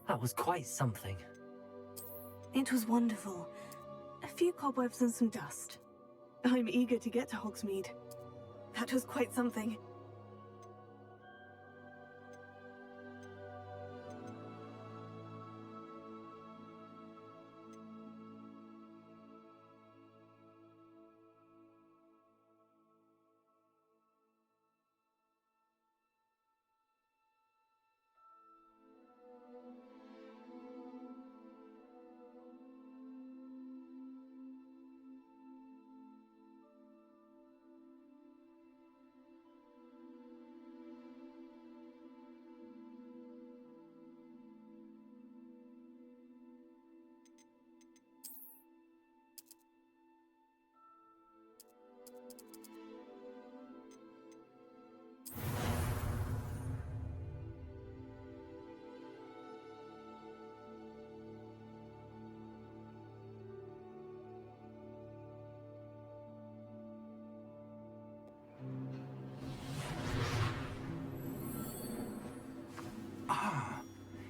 That was quite something. It was wonderful. A few cobwebs and some dust. I'm eager to get to Hogsmeade. That was quite something.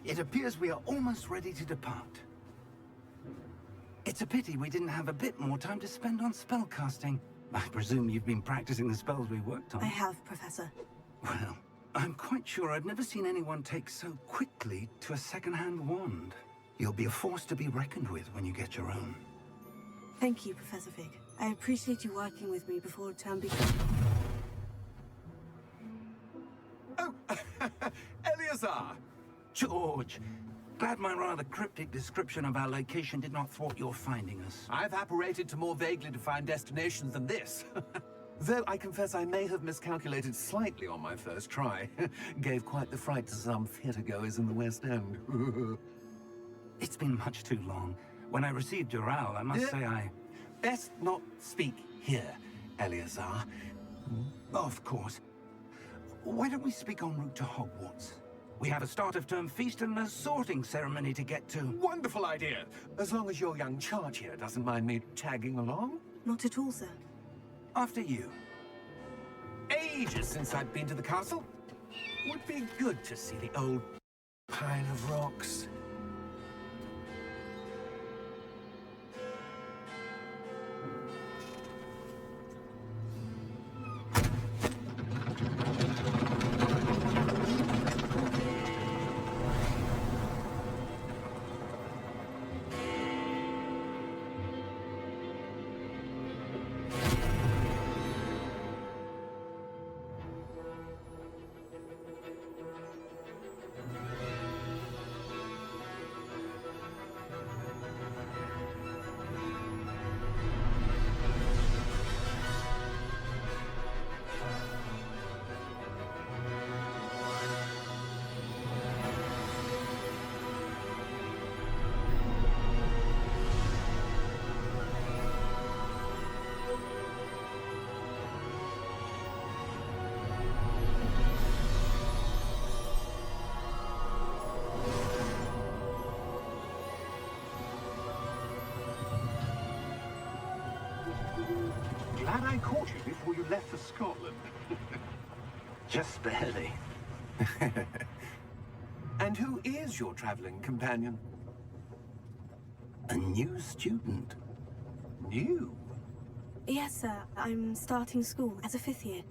It appears we are almost ready to depart. It's a pity we didn't have a bit more time to spend on spellcasting. I presume you've been practicing the spells we worked on. I have, Professor. Well, I'm quite sure I've never seen anyone take so quickly to a second-hand wand. You'll be a force to be reckoned with when you get your own. Thank you, Professor Fig. I appreciate you working with me before term begins. Oh, Eleazar! George, glad my rather cryptic description of our location did not thwart your finding us. I've apparated to more vaguely defined destinations than this. Though I confess I may have miscalculated slightly on my first try. Gave quite the fright to some theatre-goers in the West End. It's been much too long. When I received your owl, I must say I... Best not speak here, Eleazar. Of course. Why don't we speak en route to Hogwarts? We have a start-of-term feast and a sorting ceremony to get to. Wonderful idea! As long as your young charge here doesn't mind me tagging along. Not at all, sir. After you. Ages since I've been to the castle. Would be good to see the old pile of rocks. Glad I caught you before you left for Scotland. Just barely. And who is your traveling companion? A new student. New? Yes, sir. I'm starting school as a 5th year.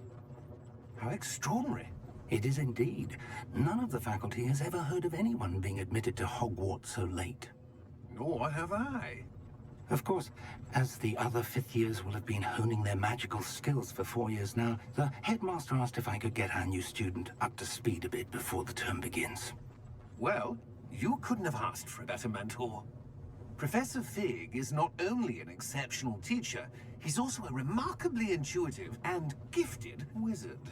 How extraordinary. It is indeed. None of the faculty has ever heard of anyone being admitted to Hogwarts so late. Nor have I. Of course, as the other 5th years will have been honing their magical skills for 4 years now, the headmaster asked if I could get our new student up to speed a bit before the term begins. Well, you couldn't have asked for a better mentor. Professor Fig is not only an exceptional teacher, he's also a remarkably intuitive and gifted wizard.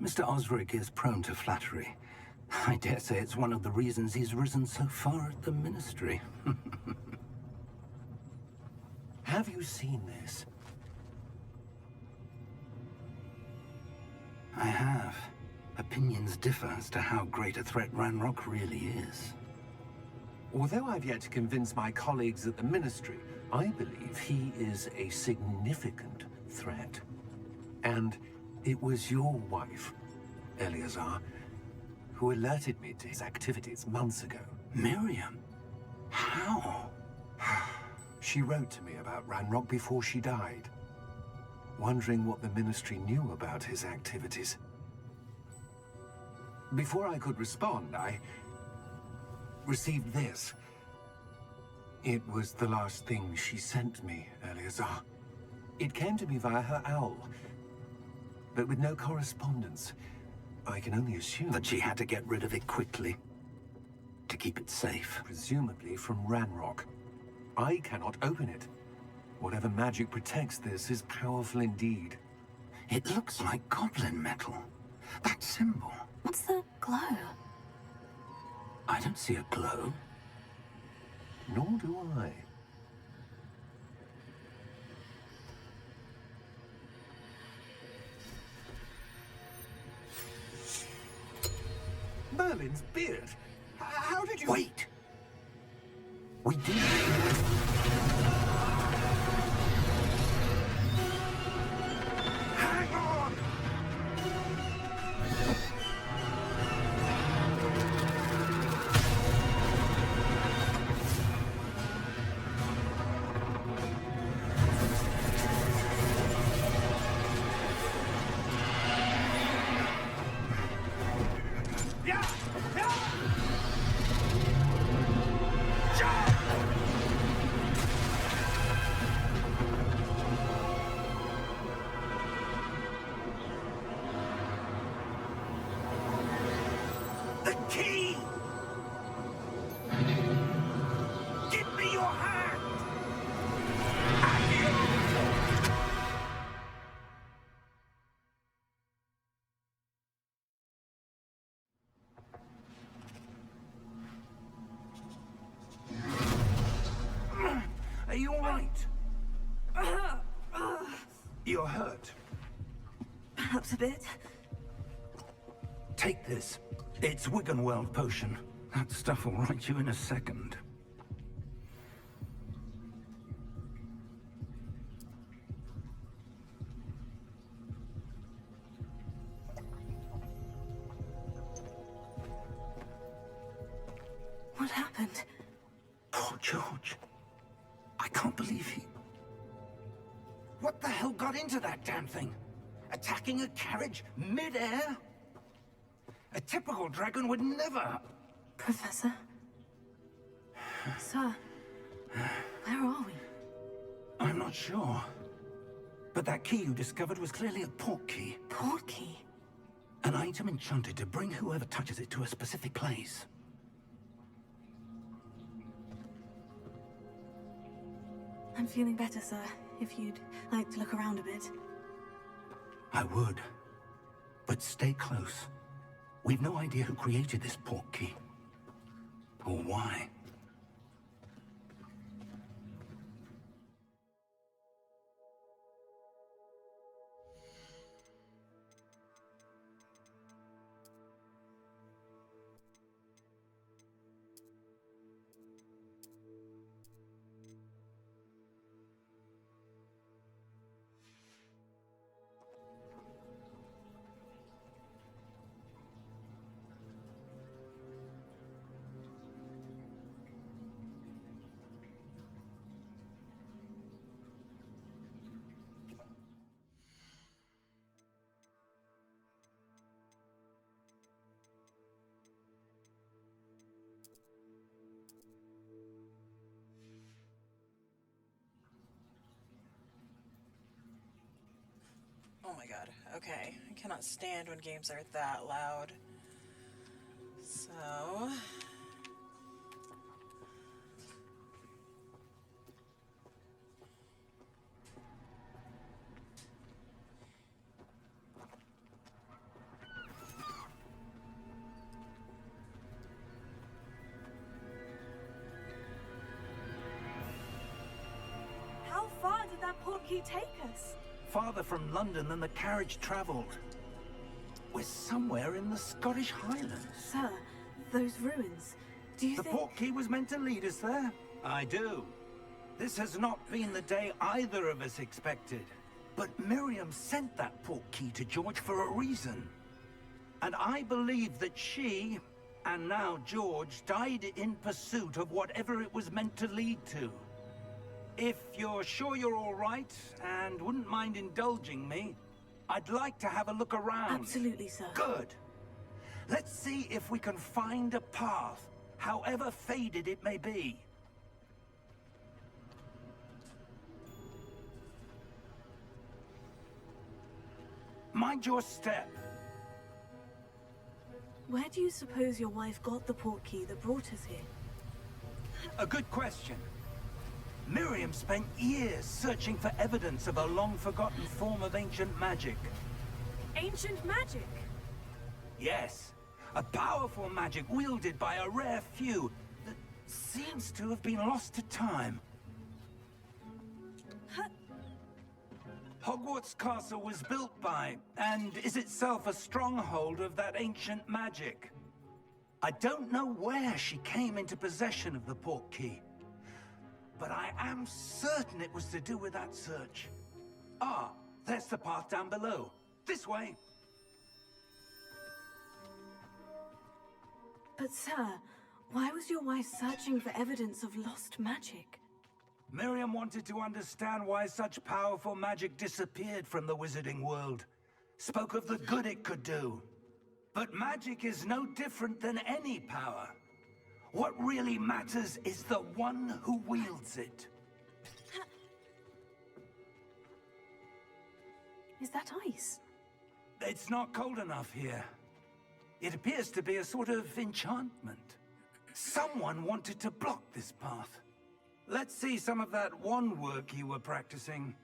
Mr. Osric is prone to flattery. I dare say it's one of the reasons he's risen so far at the Ministry. Have you seen this? I have. Opinions differ as to how great a threat Ranrock really is. Although I've yet to convince my colleagues at the Ministry, I believe he is a significant threat. And it was your wife, Eleazar, who alerted me to his activities months ago. Miriam? How? She wrote to me about Ranrock before she died, wondering what the Ministry knew about his activities. Before I could respond, I received this. It was the last thing she sent me, Eleazar. It came to me via her owl, but with no correspondence. I can only assume That she had to get rid of it quickly, to keep it safe. presumably from Ranrock. I cannot open it. Whatever magic protects this is powerful indeed. It looks like goblin metal. That symbol. What's the glow? I don't see a glow. Nor do I. Merlin's beard? How did you... Wait! We did. Hang on! Yeah! Yeah! Jump! The key! Give me your hand! Are you all right? You're hurt. Perhaps a bit. Take this. It's Wiggenweld potion. That stuff will right you in a second. What happened? Poor George. I can't believe he... What the hell got into that damn thing? Attacking a carriage mid-air? A typical dragon would never... Professor? Sir, where are we? I'm not sure. But that key you discovered was clearly a port key. Port key? An item enchanted to bring whoever touches it to a specific place. I'm feeling better, sir. If you'd like to look around a bit. I would. But stay close. We've no idea who created this port key. Or why. Oh my god. Okay. I cannot stand when games are that loud. So... How far did that port key take us? Farther from London than the carriage travelled. We're somewhere in the Scottish Highlands. Sir, those ruins. Do you The think... port key was meant to lead us there? I do. This has not been the day either of us expected. But Miriam sent that port key to George for a reason. And I believe that she, and now George, died in pursuit of whatever it was meant to lead to. If you're sure you're all right, and wouldn't mind indulging me, I'd like to have a look around. Absolutely, sir. Good. Let's see if we can find a path, however faded it may be. Mind your step. Where do you suppose your wife got the portkey that brought us here? A good question. Miriam spent years searching for evidence of a long-forgotten form of ancient magic. Ancient magic? Yes, a powerful magic wielded by a rare few that seems to have been lost to time. Hogwarts Castle was built by, and is itself a stronghold of that ancient magic. I don't know where she came into possession of the portkey, but I am certain it was to do with that search. Ah, there's the path down below. This way. But sir, why was your wife searching for evidence of lost magic? Miriam wanted to understand why such powerful magic disappeared from the wizarding world. Spoke of the good it could do. But magic is no different than any power. What really matters is the one who wields it. Is that ice? It's not cold enough here. It appears to be a sort of enchantment. Someone wanted to block this path. Let's see some of that wand work you were practicing.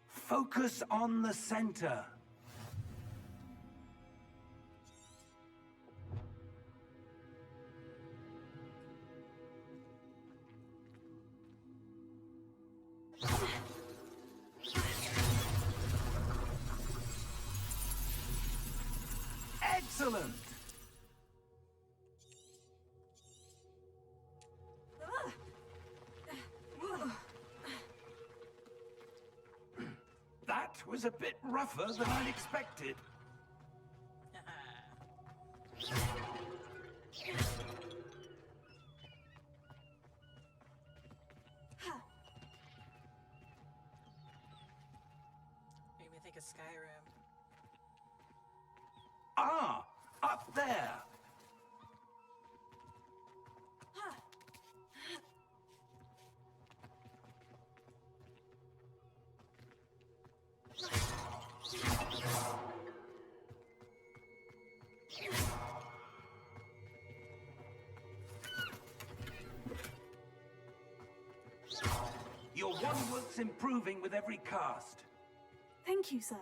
Focus on the center. Excellent! That was a bit rougher than I'd expected. Made me think of Skyrim. Ah! Up there! Your wand work's improving with every cast. Thank you, sir.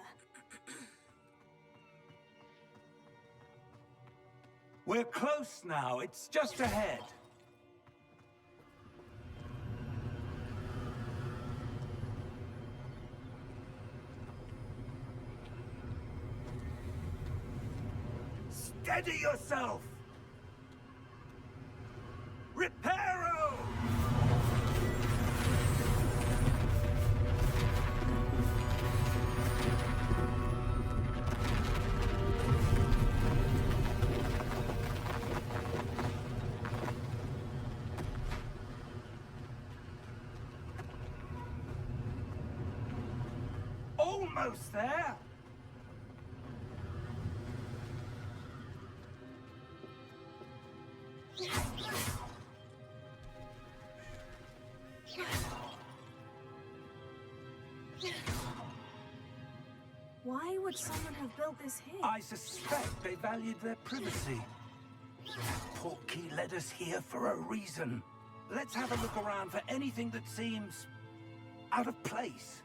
We're close now. It's just ahead. Steady yourself! Reparo! Almost there! Why would someone have built this here? I suspect they valued their privacy. Portkey led us here for a reason. Let's have a look around for anything that seems out of place.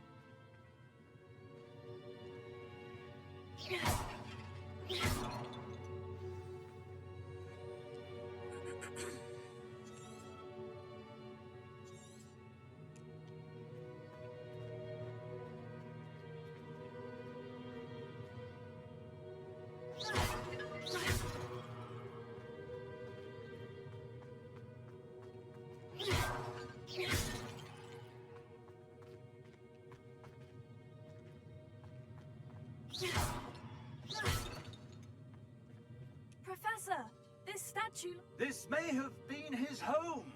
you... This may have been his home.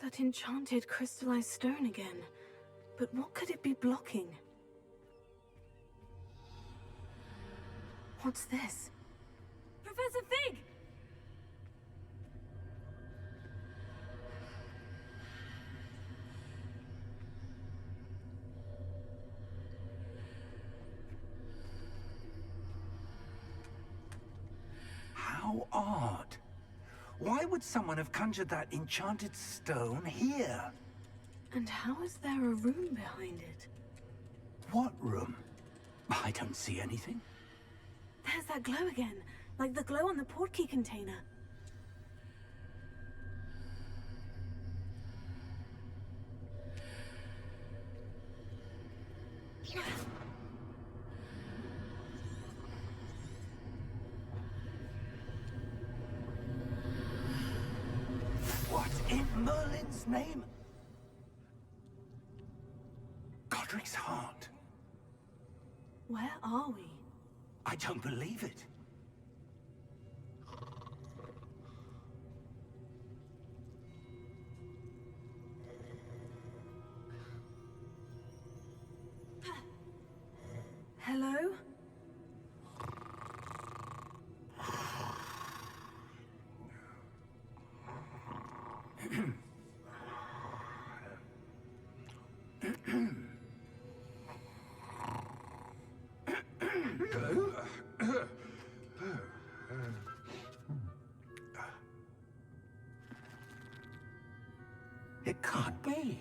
That enchanted crystallized stone again. But what could it be blocking? What's this? Professor Fig! How odd. Why would someone have conjured that enchanted stone here? And how is there a room behind it? What room? I don't see anything. There's that glow again, like the glow on the portkey container. What in Merlin's name? Godric's heart. Where are we? I don't believe it. Hello? It can't be.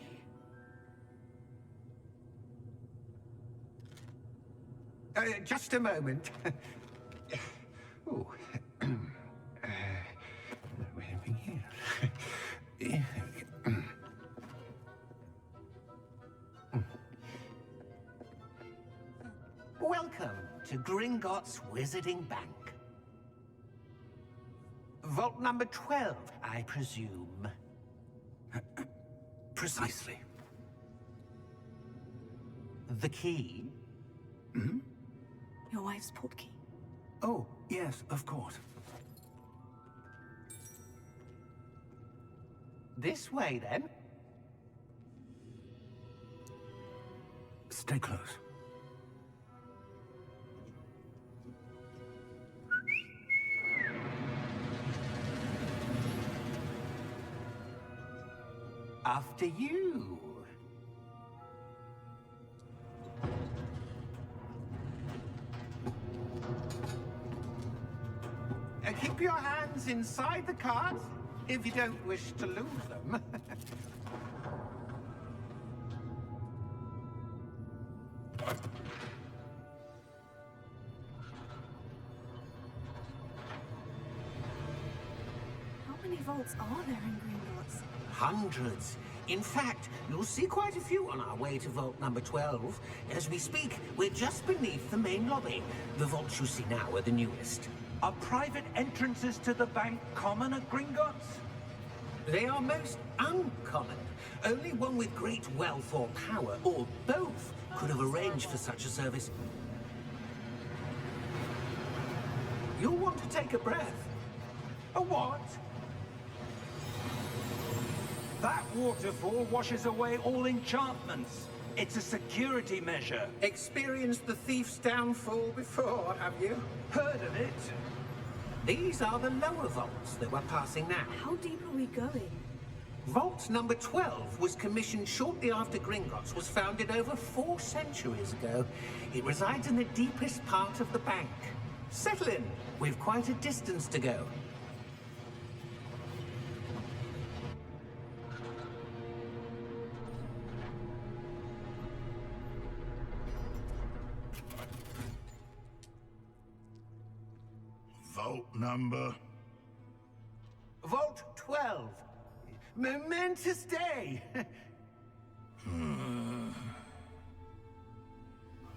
Just a moment. Oh. Welcome to Gringotts Wizarding Bank. Vault number 12, I presume. Precisely. The key? Your wife's portkey. Oh, yes, of course. This way, then. Stay close. After you. Keep your hands inside the cart if you don't wish to lose them. How many vaults are there in Gringotts? Hundreds. In fact, you'll see quite a few on our way to vault number 12. As we speak, we're just beneath the main lobby. The vaults you see now are the newest. Are private entrances to the bank common at Gringotts? They are most uncommon. Only one with great wealth or power, or both, could have arranged for such a service. You'll want to take a breath. A what? That waterfall washes away all enchantments. It's a security measure. Experienced the thief's downfall before, have you? Heard of it? These are the lower vaults that we're passing now. How deep are we going? Vault number 12 was commissioned shortly after Gringotts was founded over 4 centuries ago. It resides in the deepest part of the bank. Settle in. We've quite a distance to go. Vault number? Vault 12. Momentous day.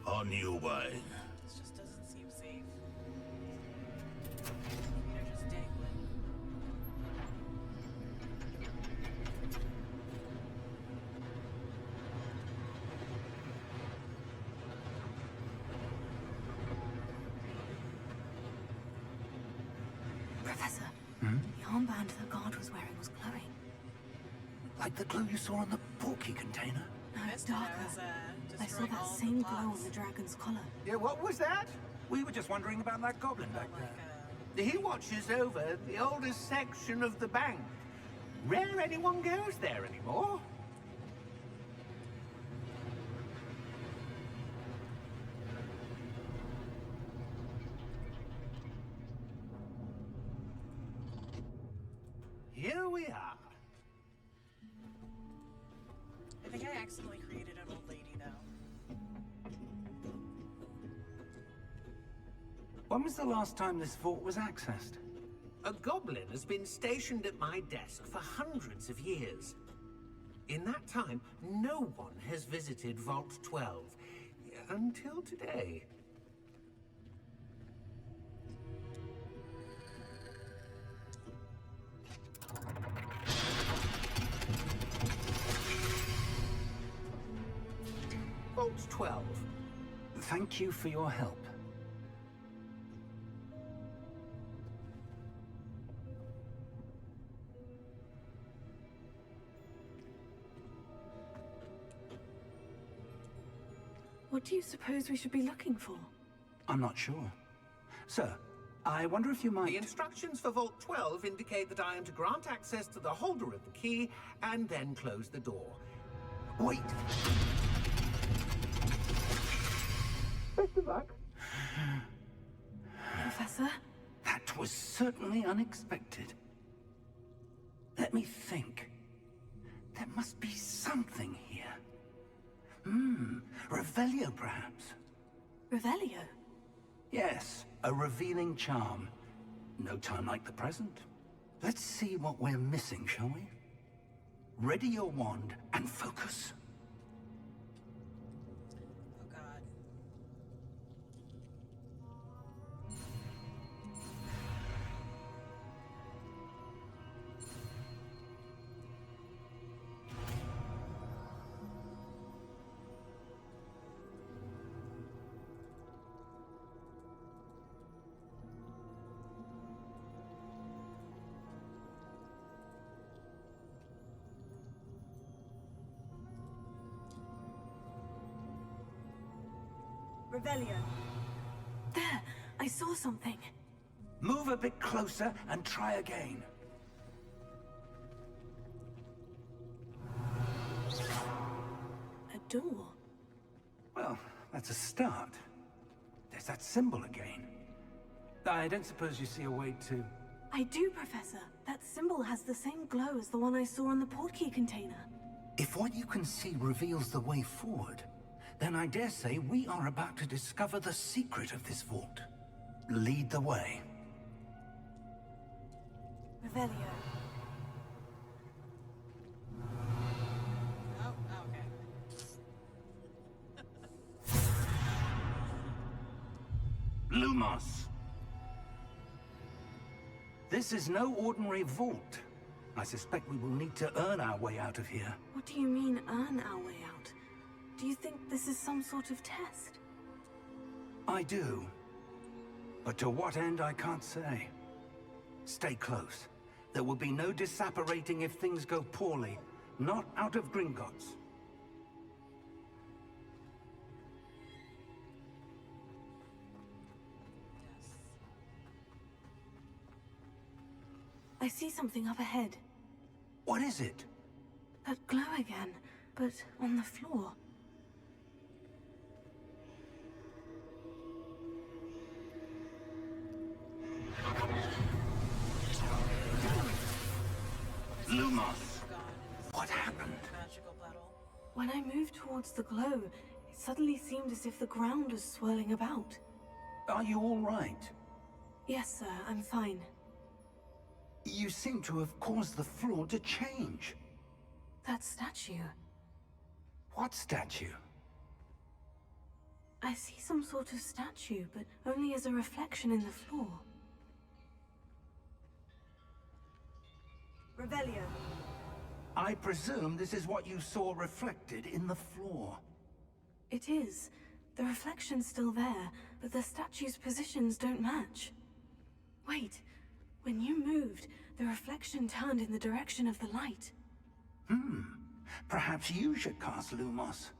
On your way. This just doesn't Professor, the armband the guard was wearing was glowing. Like the glow you saw on the porky container? No, it's Missed it. darker. I saw that same glow on the dragon's collar. Yeah, what was that? We were just wondering about that goblin back there. He watches over the oldest section of the bank. Rare anyone goes there anymore. Here we are. I think I accidentally created an old lady, though. When was the last time this vault was accessed? A goblin has been stationed at my desk for hundreds of years. In that time, no one has visited Vault 12. Until today. Vault 12. Thank you for your help. What do you suppose we should be looking for? I'm not sure. Sir, I wonder if you might... The instructions for Vault 12 indicate that I am to grant access to the holder of the key and then close the door. Wait! Best of luck. Professor? That was certainly unexpected. Let me think. There must be something here. Revelio, perhaps? Revelio? Yes, a revealing charm. No time like the present. Let's see what we're missing, shall we? Ready your wand and focus. Oh, God. Revelio. There! I saw something. Move a bit closer and try again. A door. Well, that's a start. There's that symbol again. I don't suppose you see a way to... I do, Professor. That symbol has the same glow as the one I saw on the portkey container. If what you can see reveals the way forward, then I dare say we are about to discover the secret of this vault. Lead the way. Revelio. Oh, okay. Lumos! This is no ordinary vault. I suspect we will need to earn our way out of here. What do you mean, earn our way out? Do you think this is some sort of test? I do. But to what end, I can't say. Stay close. There will be no disapparating if things go poorly. Not out of Gringotts. Yes. I see something up ahead. What is it? That glow again, but on the floor. Lumos! Gone. What happened? Magical battle. When I moved towards the glow, it suddenly seemed as if the ground was swirling about. Are you all right? Yes, sir, I'm fine. You seem to have caused the floor to change. That statue. What statue? I see some sort of statue, but only as a reflection in the floor. Revelio. I presume this is what you saw reflected in the floor. It is. The reflection's still there, but the statue's positions don't match. Wait, When you moved, the reflection turned in the direction of the light. Perhaps you should cast Lumos.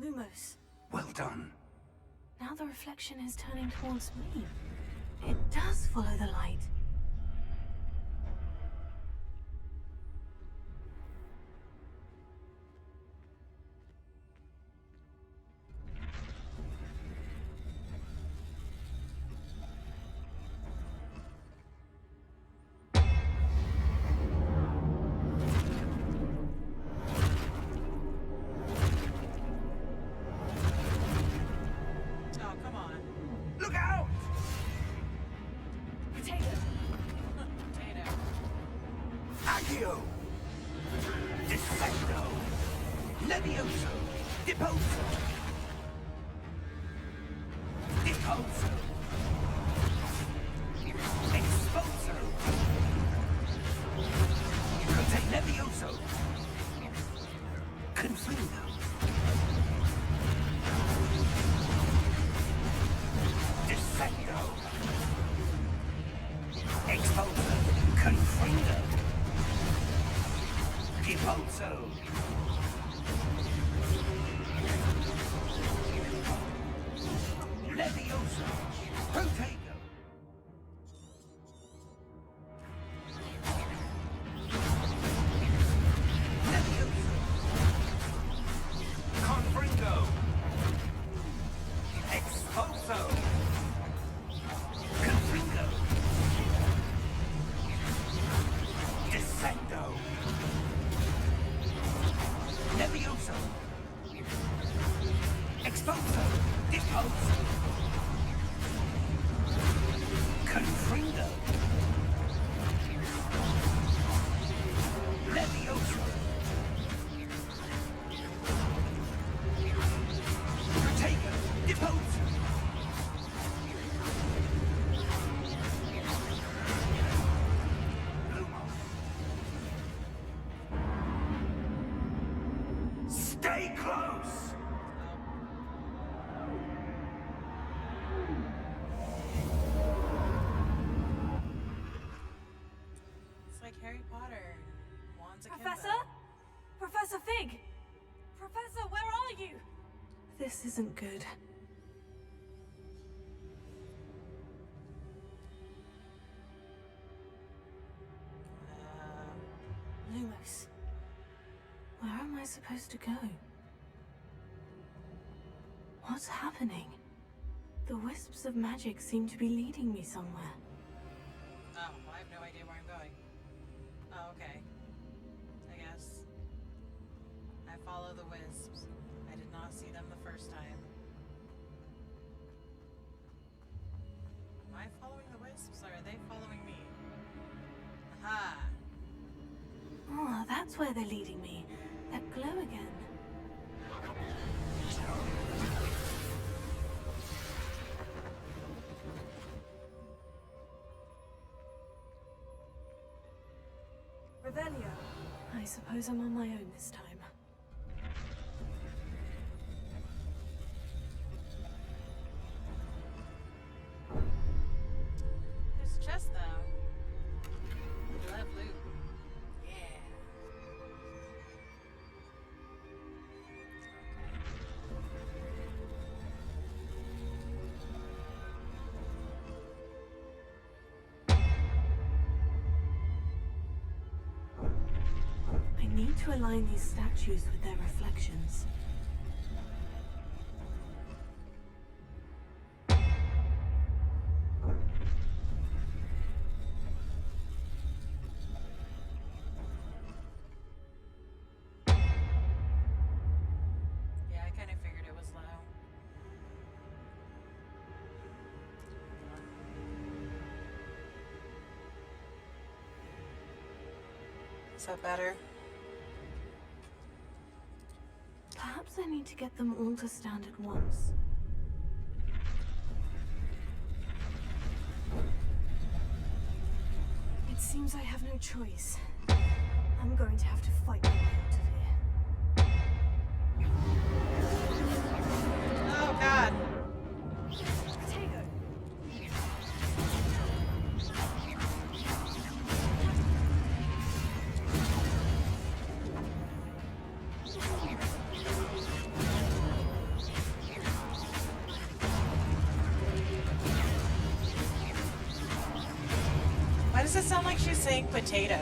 Lumos. Well done. Now the reflection is turning towards me. It does follow the light. Oh, come on. Look out! Potato. Potato. Accio! Descendo! Levioso! Deposo! Deposo! Exposo! Rote Levioso! Confringo! Descendo! Exposo! Confringo! Deposo! Levioso! Protego! Levioso! Confringo! Exposo! Confringo! Descendo! Levioso! Exposo! Deposo! Confringo! Levioso! Protego! Deposo! Stay close! It's like Harry Potter. Wands akimbo. Professor? Professor Fig! Professor, where are you? This isn't good. Lumos. Where am I supposed to go? What's happening? The wisps of magic seem to be leading me somewhere. Oh, well, I have no idea where I'm going. Oh, okay. I guess. I follow the wisps. I did not see them the first time. Am I following the wisps, or are they following me? Aha! Oh, that's where they're leading me. That glow again. Revelio. I suppose I'm on my own this time. There's a chest, though. I love loot. Yeah. I need to align these statues with their reflections. Yeah, I kind of figured it was low. Is that better? Perhaps I need to get them all to stand at once. It seems I have no choice. I'm going to have to fight my way out of here. Oh god. Potato! Why does it sound like she's saying potato?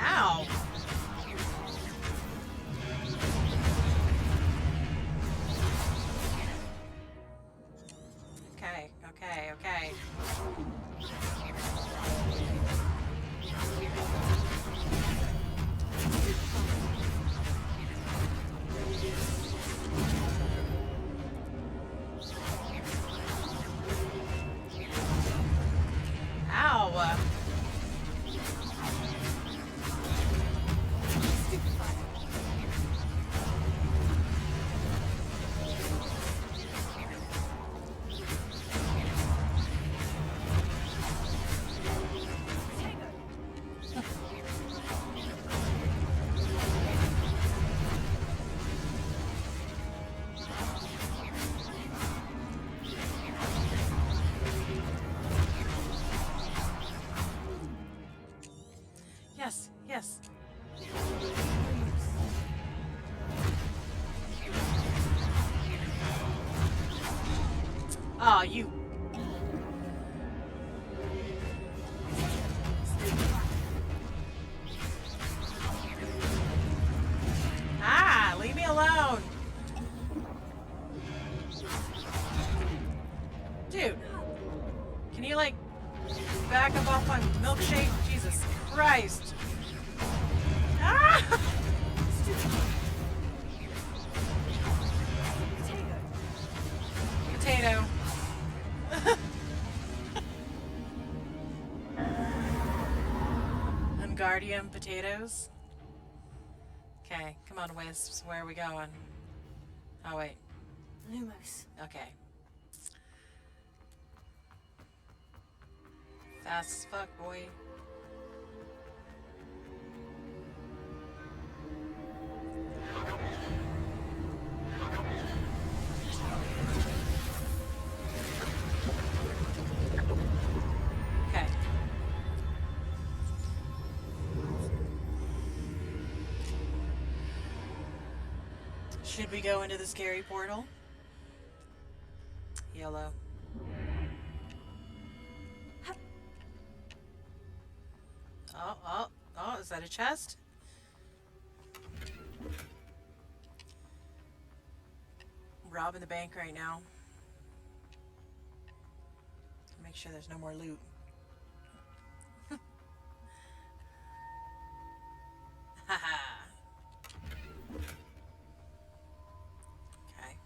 Ow. Okay, okay, okay. Ow. Yes, yes. Oh, you. Ah, leave me alone. Dude, can you like back up off my milkshake? Jesus Christ. Ah! Potato. Unguardian potatoes. Okay, come on, Wisps. Where are we going? Oh, wait. Lumos. Okay. Fast as fuck, boy. Okay. Should we go into the scary portal? Yellow. Oh, is that a chest? Robbing the bank right now. Make sure there's no more loot. Haha. Okay.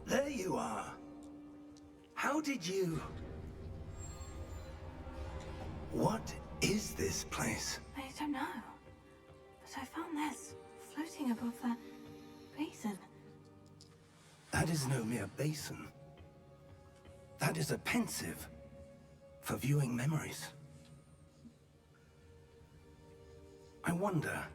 There you are. How did you... What is this place? I don't know. But I found this floating above that basin. That is no mere basin. That is a pensive for viewing memories. I wonder...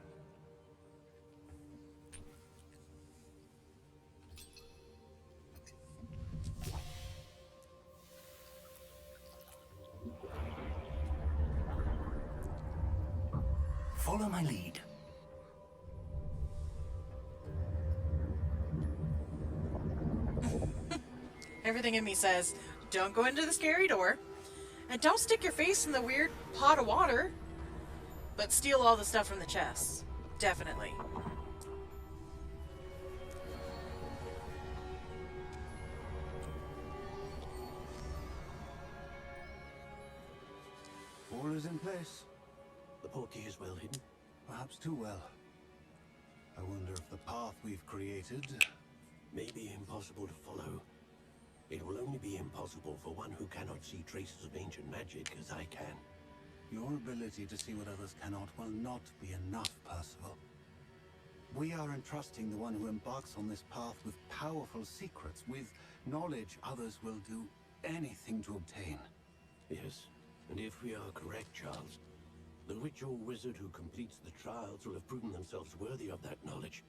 Follow my lead. Everything in me says, don't go into the scary door. And don't stick your face in the weird pot of water. But steal all the stuff from the chests. Definitely. All is in place. The portkey is well hidden. Perhaps too well. I wonder if the path we've created... May be impossible to follow. It will only be impossible for one who cannot see traces of ancient magic as I can. Your ability to see what others cannot will not be enough, Percival. We are entrusting the one who embarks on this path with powerful secrets, with knowledge others will do anything to obtain. Yes, and if we are correct, Charles, the witch or wizard who completes the trials will have proven themselves worthy of that knowledge.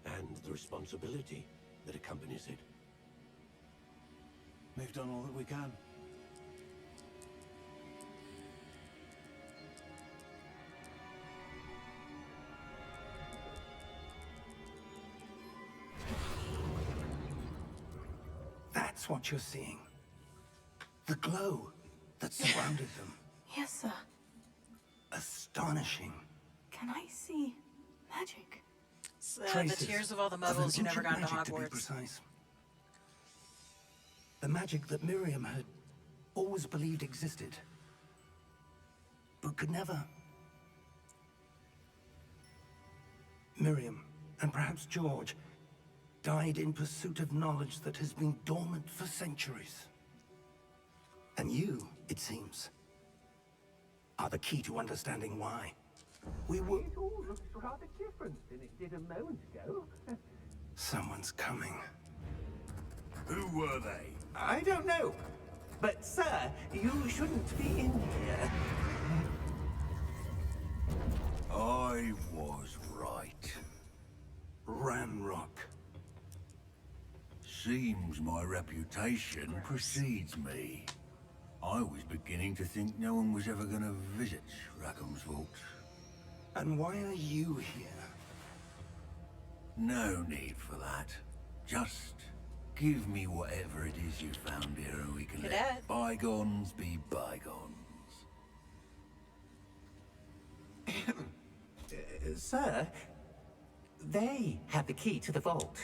And the responsibility that accompanies it. We've done all that we can. That's what you're seeing. The glow that surrounded them. Yes, sir. Astonishing. Can I see magic? It's, the Traces tears of all the an muggles who never ancient got to magic, to be Hogwarts. precise. The magic that Miriam had always believed existed, but could never. Miriam, and perhaps George, died in pursuit of knowledge that has been dormant for centuries. And you, it seems, are the key to understanding why. We were... It all looks rather different than it did a moment ago. Someone's coming. Who were they? I don't know. But, sir, you shouldn't be in here. I was right. Ramrock. Seems my reputation precedes me. I was beginning to think no one was ever going to visit Rackham's vault. And why are you here? No need for that. Just give me whatever it is you found here and we can Cadet. let bygones be bygones. Sir, they have the key to the vault.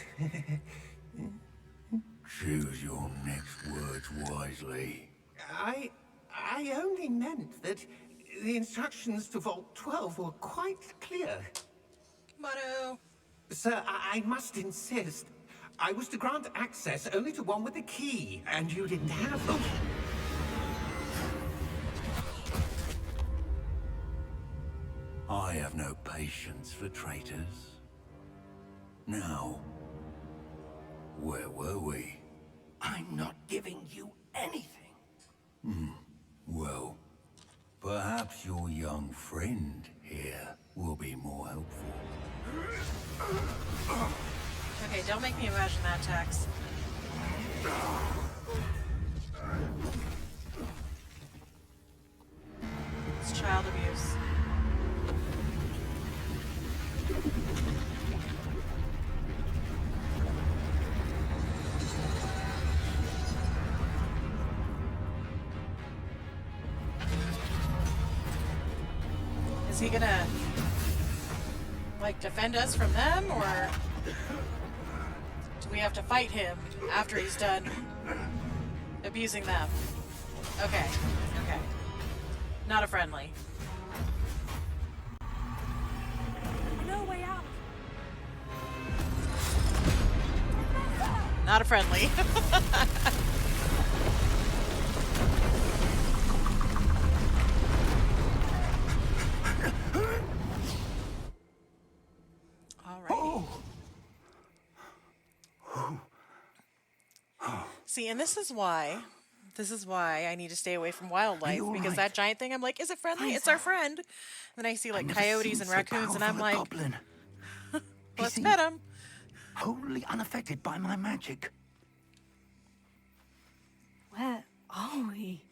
Choose your next words wisely. I only meant that the instructions to Vault 12 were quite clear. Motto. Sir, I must insist. I was to grant access only to one with the key, and you didn't have them. I have no patience for traitors. Now, where were we? I'm not giving you anything. Well, perhaps your young friend here will be more helpful. Okay, don't make me imagine that text. It's child abuse. Is he gonna, like, defend us from them, or do we have to fight him after he's done abusing them? Okay, okay. Not a friendly. No way out. Not a friendly. Alrighty. See, and this is why I need to stay away from wildlife, you all because right? that giant thing, I'm like, is it friendly? It's our friend. Then I see like I've never coyotes seen and so raccoons, and I'm powerful a like, goblin. let's He pet seems him. wholly unaffected by my magic. Where are we?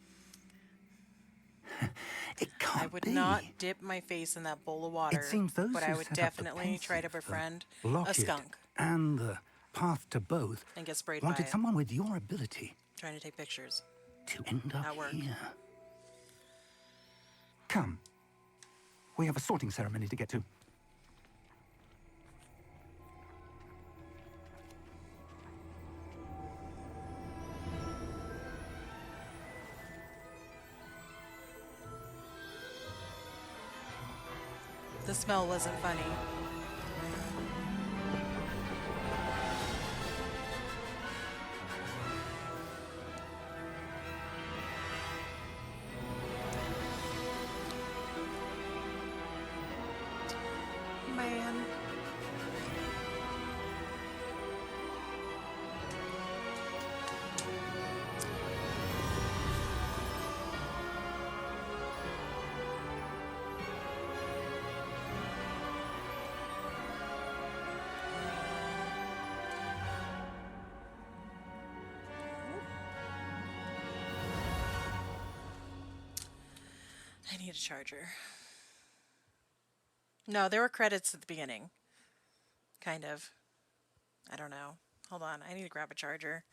It can't I would not dip my face in that bowl of water, It seems those but I who would set up the definitely try to pensive, the befriend a locket, skunk and the path to both and get sprayed by wanted it. someone with your ability Trying to take pictures. to end up At work. here. Come. We have a sorting ceremony to get to. The smell wasn't funny. Man. I need a charger. No, there were credits at the beginning. Kind of. I don't know. Hold on. I need to grab a charger.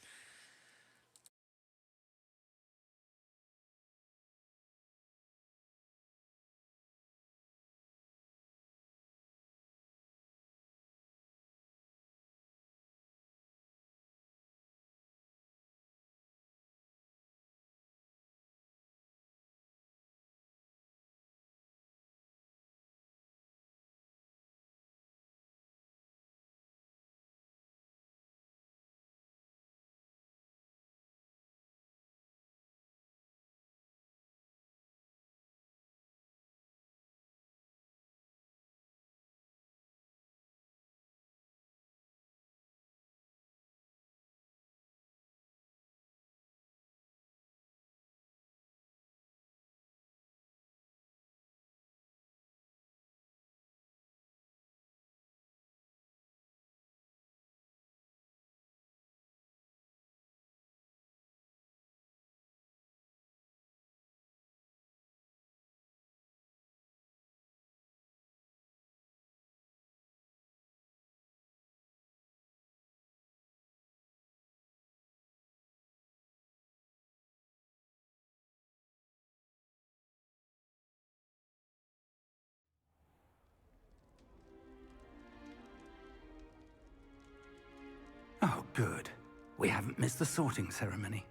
Oh, good. We haven't missed the sorting ceremony.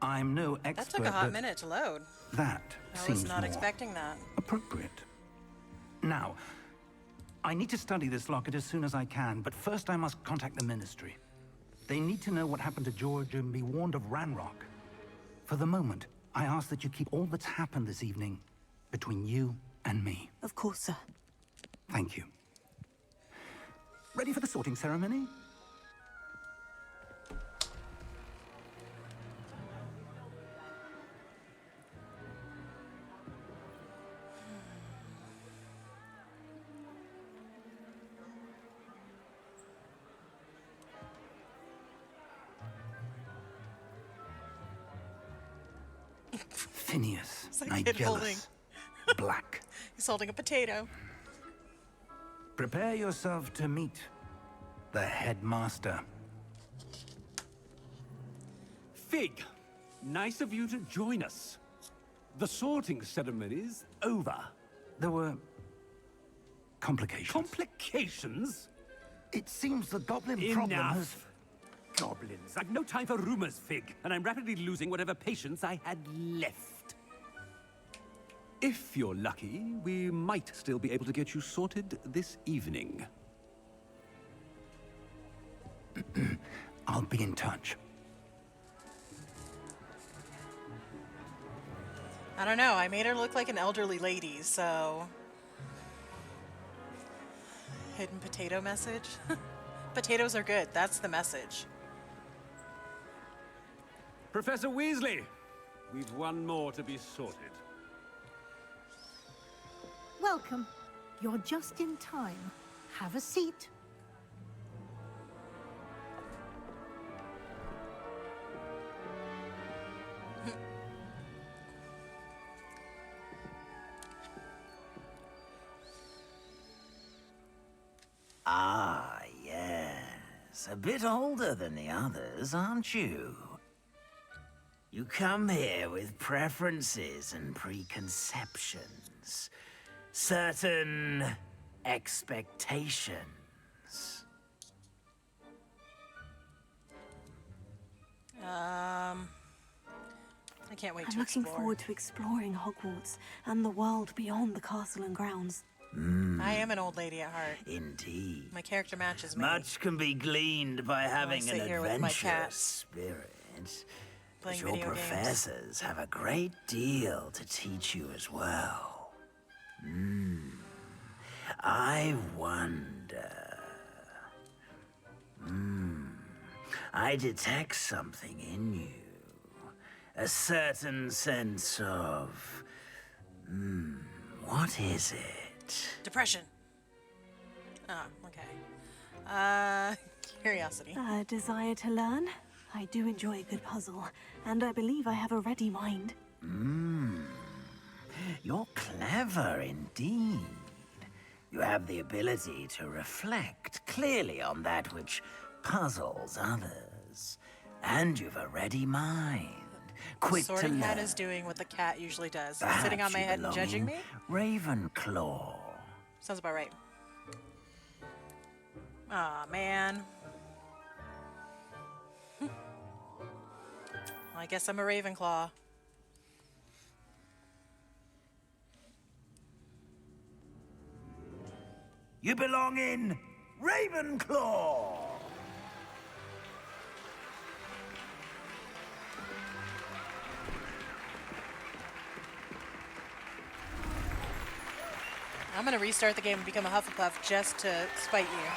I'm no expert, That took a hot but minute to load. that I seems was not more expecting that. appropriate. Now, I need to study this locket as soon as I can, but first I must contact the Ministry. They need to know what happened to George and be warned of Ranrock. For the moment, I ask that you keep all that's happened this evening between you and me. Of course, sir. Thank you. Ready for the sorting ceremony? Phineas, It's like a kid holding. Nigellus, Black. He's holding a potato. Prepare yourself to meet the headmaster. Fig, nice of you to join us. The sorting ceremony's over. There were complications. Complications? It seems the goblin problem has... Enough. Goblins. I've no time for rumors, Fig, and I'm rapidly losing whatever patience I had left. If you're lucky, we might still be able to get you sorted this evening. I'll be in touch. I don't know. I made her look like an elderly lady, so... Hidden potato message? Potatoes are good. That's the message. Professor Weasley, we've one more to be sorted. Welcome. You're just in time. Have a seat. Ah, yes. A bit older than the others, aren't you? You come here with preferences and preconceptions. Certain expectations. I can't wait I'm to looking explore. forward to exploring Hogwarts and the world beyond the castle and grounds. I am an old lady at heart. Indeed. My character matches me. Much can be gleaned by having an sit here with my cat, adventurous spirit. But playing your video games. professors have a great deal to teach you as well. I wonder. I detect something in you. A certain sense of... what is it? Depression. Oh, okay. Curiosity. A desire to learn? I do enjoy a good puzzle, and I believe I have a ready mind. You're clever indeed. You have the ability to reflect clearly on that which puzzles others. And you've a ready mind. Quick to Sorting learn. hat is doing what the cat usually does. Perhaps Sitting on my you head and belong judging in me? Ravenclaw. Sounds about right. Aw, man. Well, I guess I'm a Ravenclaw. You belong in Ravenclaw. I'm gonna restart the game and become a Hufflepuff just to spite you.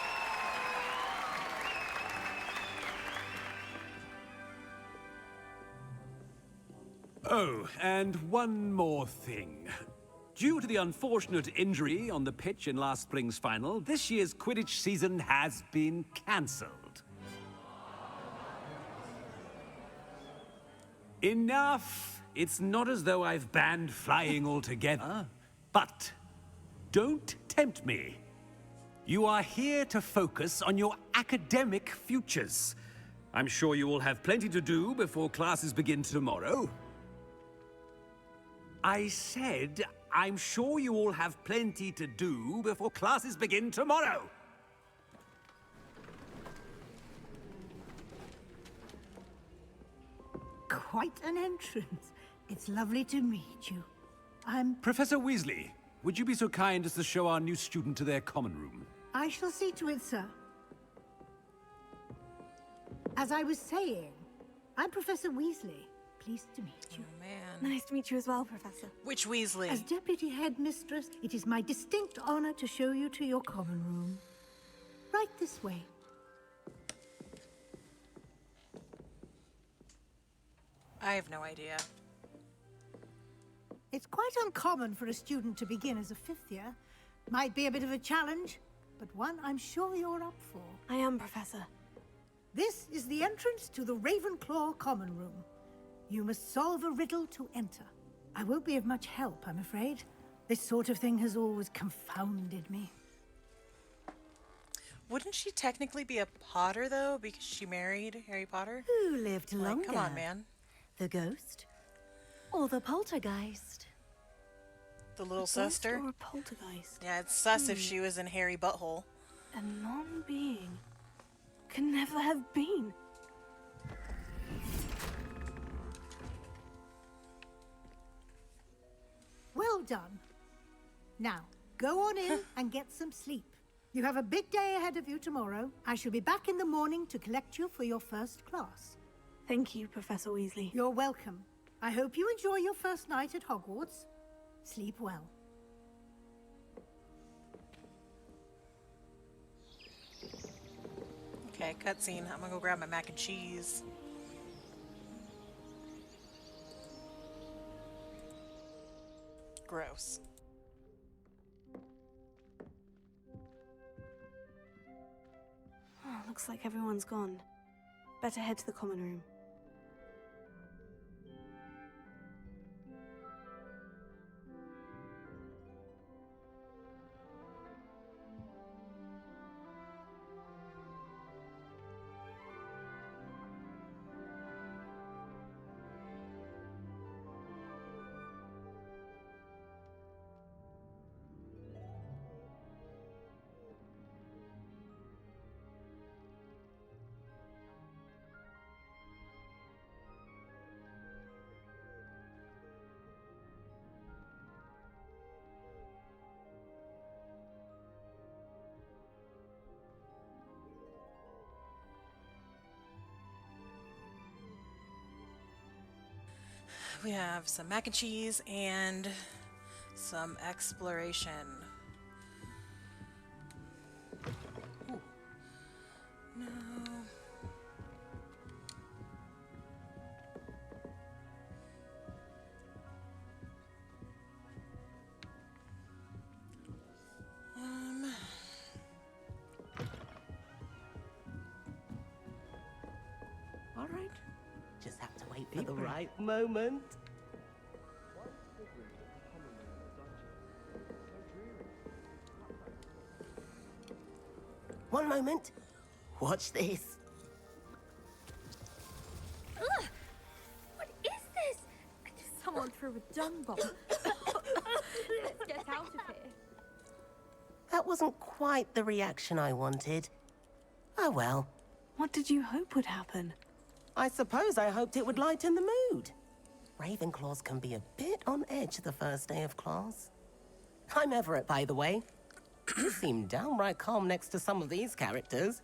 Oh, and one more thing. Due to the unfortunate injury on the pitch in last spring's final, this year's Quidditch season has been cancelled. Enough! It's not as though I've banned flying altogether. But don't tempt me. You are here to focus on your academic futures. I'm sure you will have plenty to do before classes begin tomorrow. I said, I'm sure you all have plenty to do before classes begin tomorrow. Quite an entrance. It's lovely to meet you. Professor Weasley, would you be so kind as to show our new student to their common room? I shall see to it, sir. As I was saying, I'm Professor Weasley. Pleased to meet you. Oh, man. Nice to meet you as well, Professor. Which Weasley? As Deputy Headmistress, it is my distinct honor to show you to your common room. Right this way. I have no idea. It's quite uncommon for a student to begin as a fifth year. Might be a bit of a challenge, but one I'm sure you're up for. I am, Professor. This is the entrance to the Ravenclaw common room. You must solve a riddle to enter. I won't be of much help, I'm afraid. This sort of thing has always confounded me. Wouldn't she technically be a Potter, though, because she married Harry Potter? Who lived longer? Like, come on, man. The ghost? Or the poltergeist? The little Ghost sister? or a poltergeist? Yeah, it's sus if she was in Harry Butthole. A non-being. Can never have been. Well done. Now, go on in and get some sleep. You have a big day ahead of you tomorrow. I shall be back in the morning to collect you for your first class. Thank you, Professor Weasley. You're welcome. I hope you enjoy your first night at Hogwarts. Sleep well. Okay, cutscene. I'm gonna go grab my mac and cheese. Gross. Oh, looks like everyone's gone. Better head to the common room. we have some mac and cheese and some exploration. Ooh. No. All right. Just have to wait for the right moment. One moment. Watch this. Ugh! What is this? Someone threw a dung bomb. Let's get out of here. That wasn't quite the reaction I wanted. Oh well. What did you hope would happen? I suppose I hoped it would lighten the mood. Ravenclaws can be a bit on edge the first day of class. I'm Everett, by the way. You seem downright calm next to some of these characters.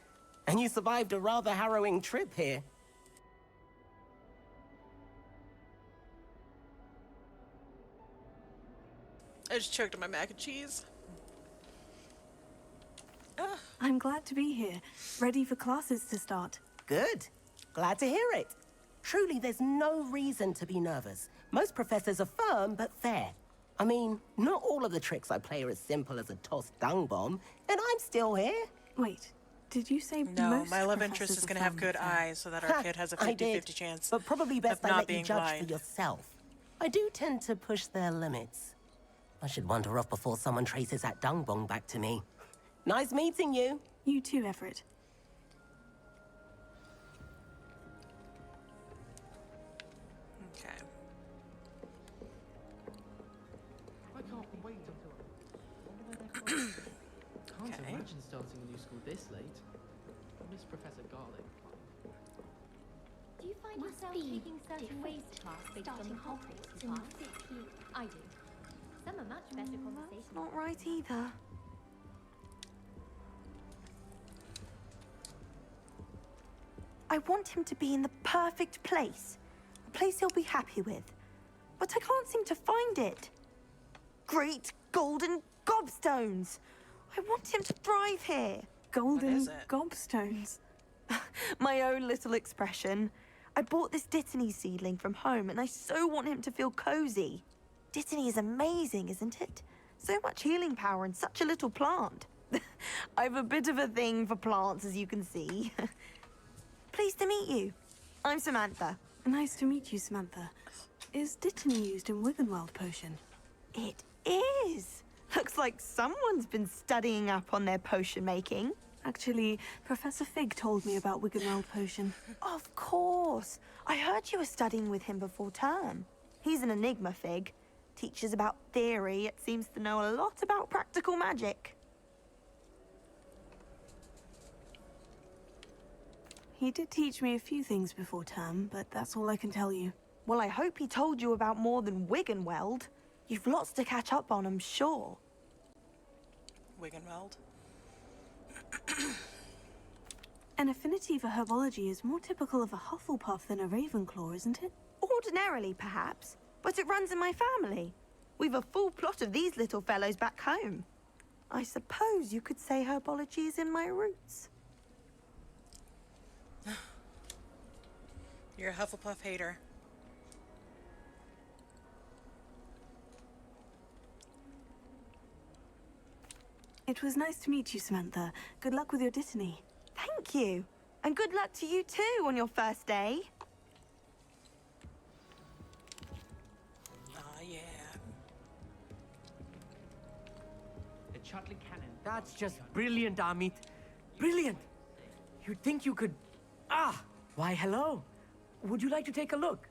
And you survived a rather harrowing trip here. I just choked on my mac and cheese. I'm glad to be here, ready for classes to start. Good. Glad to hear it. Truly, there's no reason to be nervous. Most professors are firm but fair. I mean, not all of the tricks I play are as simple as a tossed dung bomb, and I'm still here. Wait, did you say No, most my love interest is going to have good eyes so that our kid has a 50-50 chance but probably best of I not let you being judge blind. for yourself. I do tend to push their limits. I should wander off before someone traces that dung bomb back to me. Nice meeting you. You too, Everett. Okay. I can't wait until Can't imagine starting a new school this late. I miss Professor Garlic. Do you find yourself taking certain ways to pass based on the Hogwarts you pass? I do. Some are much better conversations. That's not right either. I want him to be in the perfect place. A place he'll be happy with. But I can't seem to find it. Great golden gobstones! I want him to thrive here. Golden gobstones. My own little expression. I bought this Dittany seedling from home and I so want him to feel cozy. Dittany is amazing, isn't it? So much healing power in such a little plant. I've a bit of a thing for plants, as you can see. Pleased to meet you. I'm Samantha. Nice to meet you, Samantha. Is Dittany used in Wiggenweld potion? It is. Looks like someone's been studying up on their potion making. Actually, Professor Fig told me about Wiggenweld potion. Of course. I heard you were studying with him before term. He's an enigma, Fig. Teaches about theory, it seems to know a lot about practical magic. He did teach me a few things before term, but that's all I can tell you. Well, I hope he told you about more than Wiggenweld. You've lots to catch up on, I'm sure. Wiggenweld. An affinity for herbology is more typical of a Hufflepuff than a Ravenclaw, isn't it? Ordinarily, perhaps. But it runs in my family. We've a full plot of these little fellows back home. I suppose you could say herbology is in my roots. You're a Hufflepuff hater. It was nice to meet you, Samantha. Good luck with your Dittany. Thank you. And good luck to you too on your first day. Yeah. A Chutley cannon. That's just brilliant, Amit. Brilliant. You'd think you could... Ah! Why, hello. Would you like to take a look?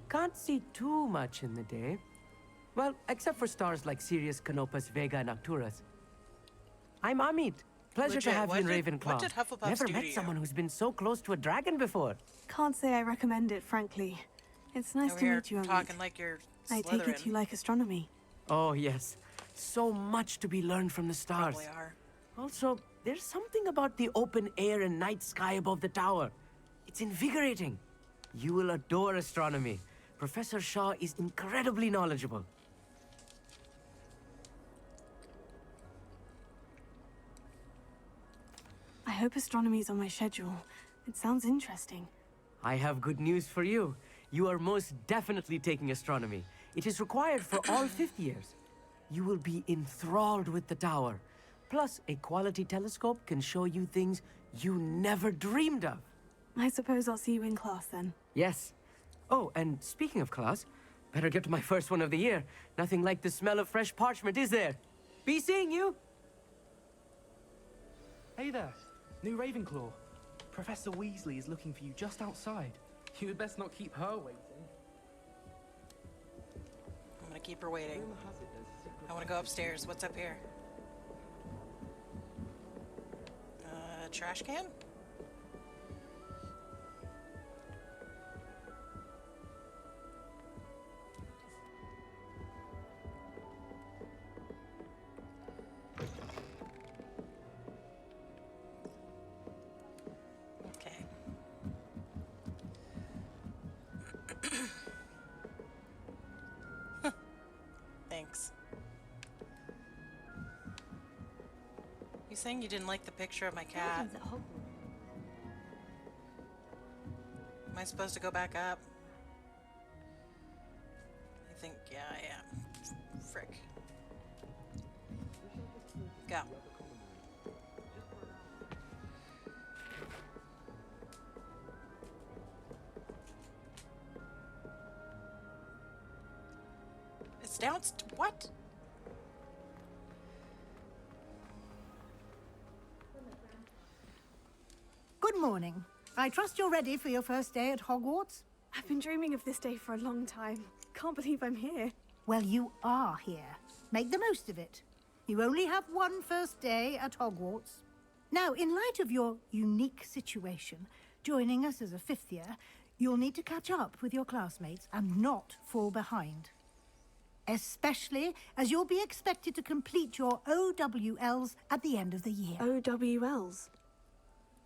Can't see too much in the day. Well, except for stars like Sirius, Canopus, Vega, and Arcturus. I'm Amit. Pleasure Legit, to have you in what Ravenclaw. did Hufflepuffs Never do met to you? someone who's been so close to a dragon before. Can't say I recommend it, frankly. It's nice Over to here meet you, Amit. talking like you're I take it Slytherin. you like astronomy. Oh, yes. So much to be learned from the stars. Probably are. Also, there's something about the open air and night sky above the tower. It's invigorating. You will adore astronomy. Professor Shaw is incredibly knowledgeable. I hope astronomy's on my schedule. It sounds interesting. I have good news for you. You are most definitely taking astronomy. It is required for all fifth years. You will be enthralled with the tower. Plus, a quality telescope can show you things you never dreamed of. I suppose I'll see you in class then. Yes. Oh, and speaking of class, better get to my first one of the year. Nothing like the smell of fresh parchment, is there? Be seeing you! Hey there, new Ravenclaw. Professor Weasley is looking for you just outside. You had best not keep her waiting. I'm gonna keep her waiting. I wanna go upstairs. What's up here? Trash can? Okay. Thanks. You saying you didn't like the picture of my cat? Am I supposed to go back up? I think, yeah, I am. Frick. Go. It's what? Good morning. I trust you're ready for your first day at Hogwarts? I've been dreaming of this day for a long time. Can't believe I'm here. Well, you are here. Make the most of it. You only have one first day at Hogwarts. Now, in light of your unique situation, joining us as a fifth year, you'll need to catch up with your classmates and not fall behind. Especially as you'll be expected to complete your OWLs at the end of the year. OWLs?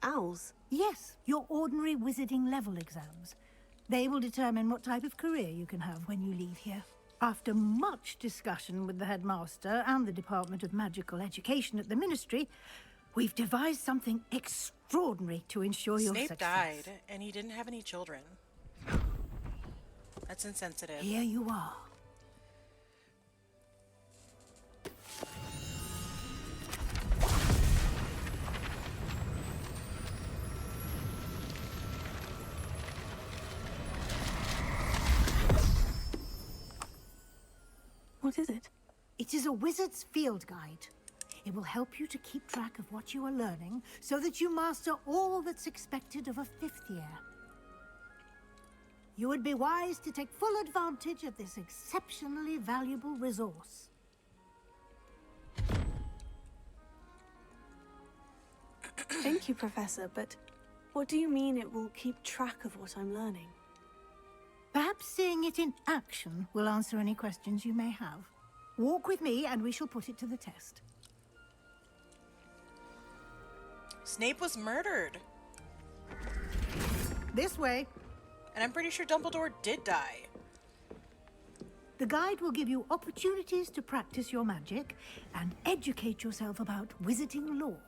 Owls? Yes, your ordinary wizarding level exams. They will determine what type of career you can have when you leave here. After much discussion with the headmaster and the Department of Magical Education at the Ministry, we've devised something extraordinary to ensure your Snape success. died, and he didn't have any children. That's insensitive. Here you are. What is it? It is a wizard's field guide. It will help you to keep track of what you are learning so that you master all that's expected of a fifth year. You would be wise to take full advantage of this exceptionally valuable resource. Thank you, Professor, but what do you mean it will keep track of what I'm learning? Perhaps seeing it in action will answer any questions you may have. Walk with me and we shall put it to the test. Snape was murdered. This way. And I'm pretty sure Dumbledore did die. The guide will give you opportunities to practice your magic and educate yourself about wizarding lore.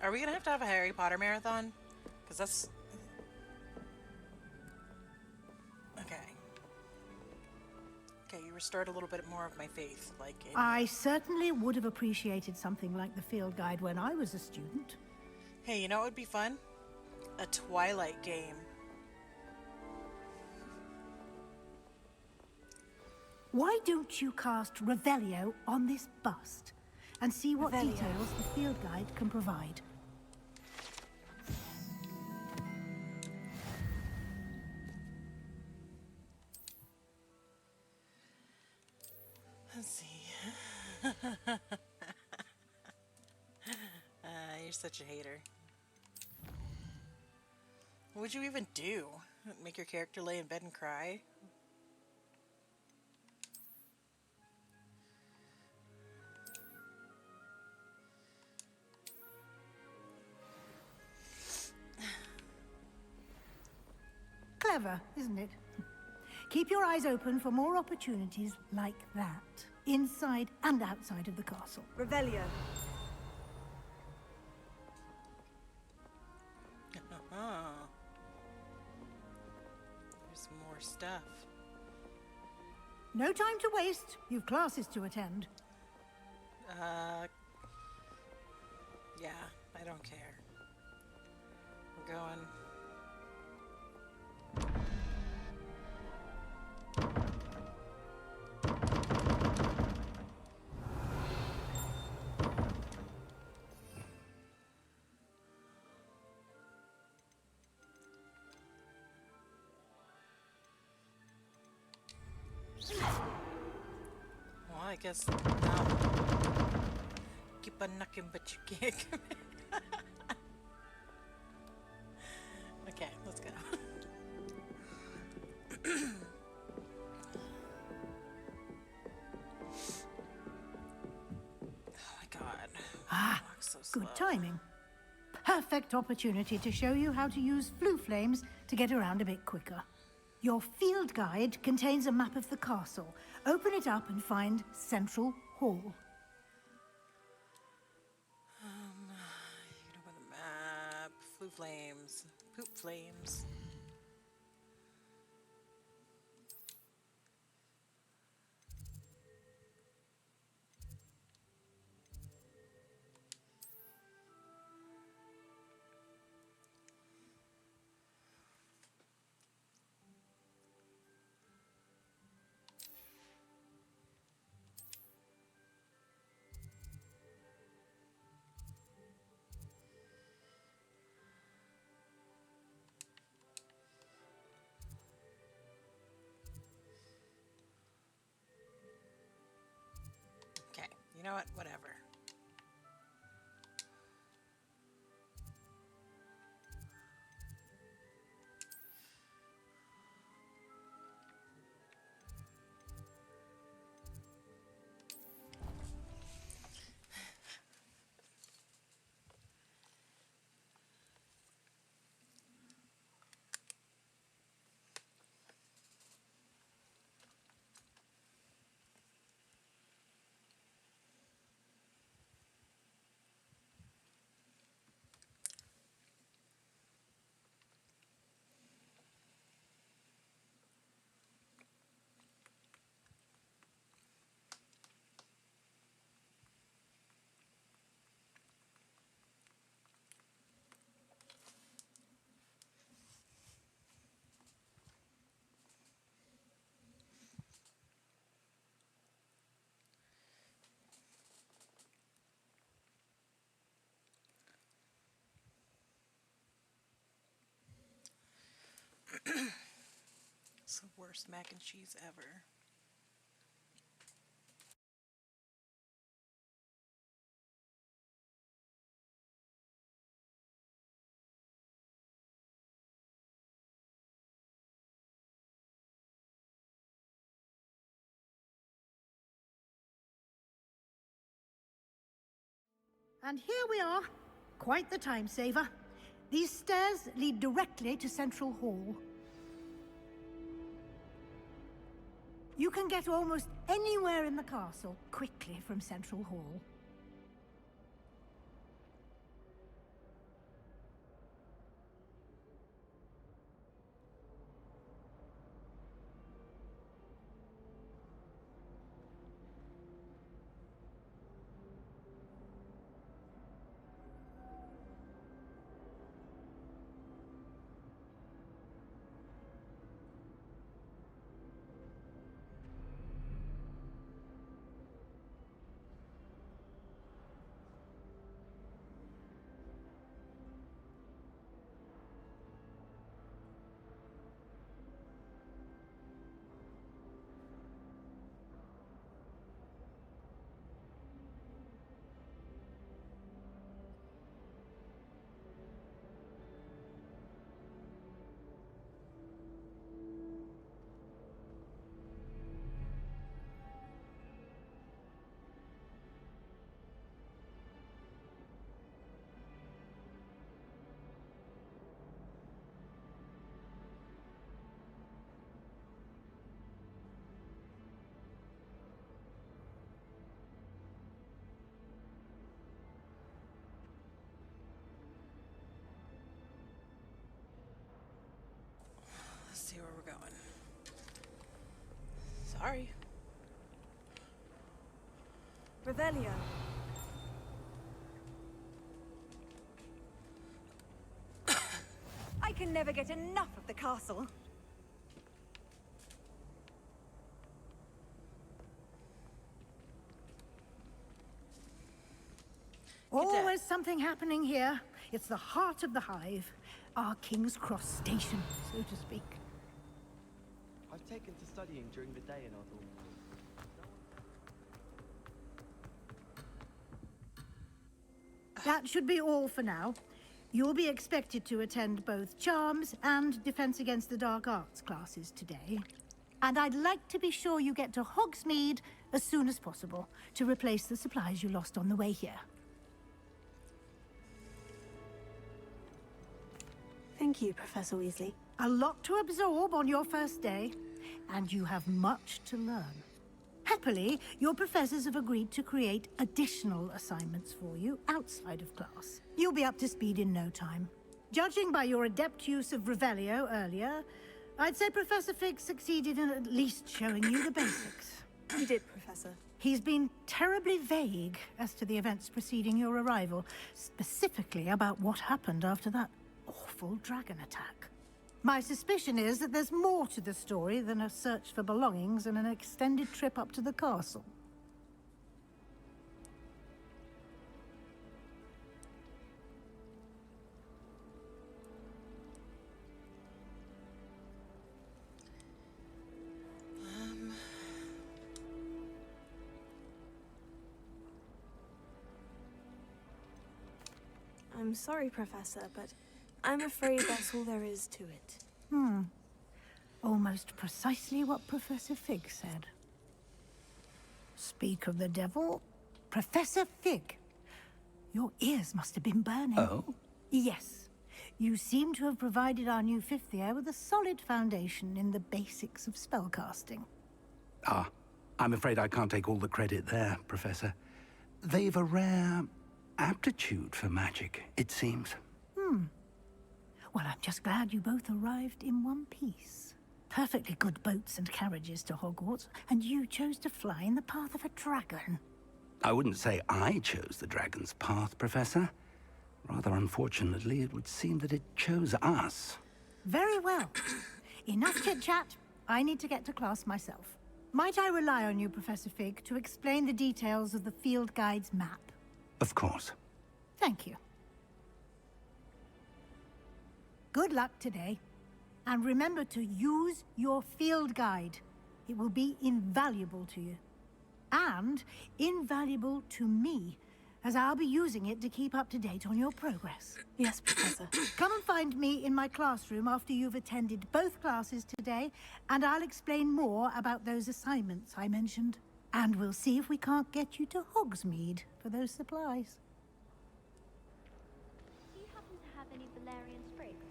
Are we gonna have a Harry Potter marathon? Because that's... Okay, you restored a little bit more of my faith, like... I certainly would have appreciated something like the field guide when I was a student. Hey, you know what would be fun? A Twilight game. Why don't you cast Revelio on this bust and see what details the field guide can provide? Let's see. You're such a hater. What would you even do? Make your character lay in bed and cry? Clever, isn't it? Keep your eyes open for more opportunities like that, inside and outside of the castle. Revelio. There's more stuff. No time to waste. You've classes to attend. Yeah, I don't care. We're going. Well, I guess now. Keep on knocking, but you can't come in. Okay, let's go. Oh my god. Ah, So slow. good timing. Perfect opportunity to show you how to use flue flames to get around a bit quicker. Your field guide contains a map of the castle. Open it up and find Central Hall. You know about the map. Flue flames. Poop flames. Okay, you know what? Whatever. It's the worst mac and cheese ever. And here we are. Quite the time saver. These stairs lead directly to Central Hall. You can get almost anywhere in the castle quickly from Central Hall. Sorry. Revelio. I can never get enough of the castle. Always something happening here. It's the heart of the hive. Our King's Cross station, so to speak. I've taken to studying during the day in our dorm. That should be all for now. You'll be expected to attend both Charms and Defense Against the Dark Arts classes today. And I'd like to be sure you get to Hogsmeade as soon as possible to replace the supplies you lost on the way here. Thank you, Professor Weasley. A lot to absorb on your first day, and you have much to learn. Happily, your professors have agreed to create additional assignments for you outside of class. You'll be up to speed in no time. Judging by your adept use of Revelio earlier, I'd say Professor Fig succeeded in at least showing you the basics. He did, Professor. He's been terribly vague as to the events preceding your arrival, specifically about what happened after that awful dragon attack. My suspicion is that there's more to the story than a search for belongings and an extended trip up to the castle. I'm sorry, Professor, but I'm afraid that's all there is to it. Almost precisely what Professor Fig said. Speak of the devil, Professor Fig. Your ears must have been burning. Oh? Yes. You seem to have provided our new fifth year with a solid foundation in the basics of spellcasting. Ah, I'm afraid I can't take all the credit there, Professor. They've a rare aptitude for magic, it seems. Well, I'm just glad you both arrived in one piece. Perfectly good boats and carriages to Hogwarts, and you chose to fly in the path of a dragon. I wouldn't say I chose the dragon's path, Professor. Rather unfortunately, it would seem that it chose us. Very well. Enough chit-chat. I need to get to class myself. Might I rely on you, Professor Fig, to explain the details of the field guide's map? Of course. Thank you. Good luck today. And remember to use your field guide. It will be invaluable to you. And invaluable to me, as I'll be using it to keep up to date on your progress. Yes, Professor. Come and find me in my classroom after you've attended both classes today, and I'll explain more about those assignments I mentioned. And we'll see if we can't get you to Hogsmeade for those supplies. Do you happen to have any Valerian sprigs?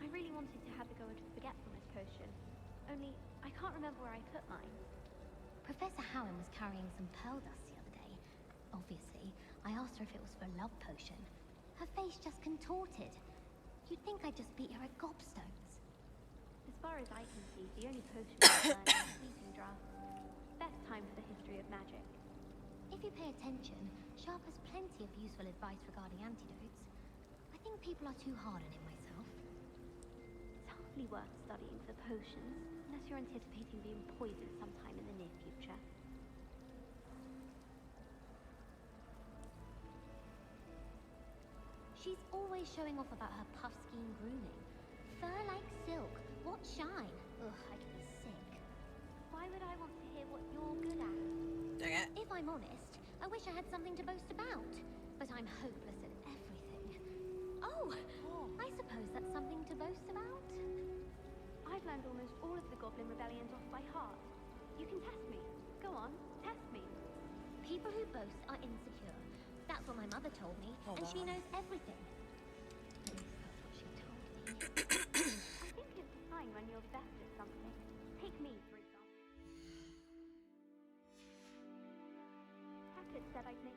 I really wanted to have a go at a forgetfulness potion. Only, I can't remember where I put mine. Professor Howard was carrying some pearl dust the other day. Obviously, I asked her if it was for a love potion. Her face just contorted. You'd think I'd just beat her at gobstones. As far as I can see, the only potion I learned is sleeping draught. Best time for the history of magic. If you pay attention, Sharp has plenty of useful advice regarding antidotes. I think people are too hard on him myself. It's hardly worth studying for potions, unless you're anticipating being poisoned sometime in the near future. She's always showing off about her puff scheme grooming. Fur like silk, what shine? Ugh, I can be sick. Why would I want to hear what you're good at? Dang it. If I'm honest, I wish I had something to boast about. But I'm hopeless at everything. Oh, I suppose that's something to boast about? I've learned almost all of the Goblin Rebellions off by heart. You can test me. Go on, test me. People who boast are insecure. That's what my mother told me, and she knows everything. At least that's what she told me. I think it's fine when you're the best at something. Take me, for example. Hackett said I'd make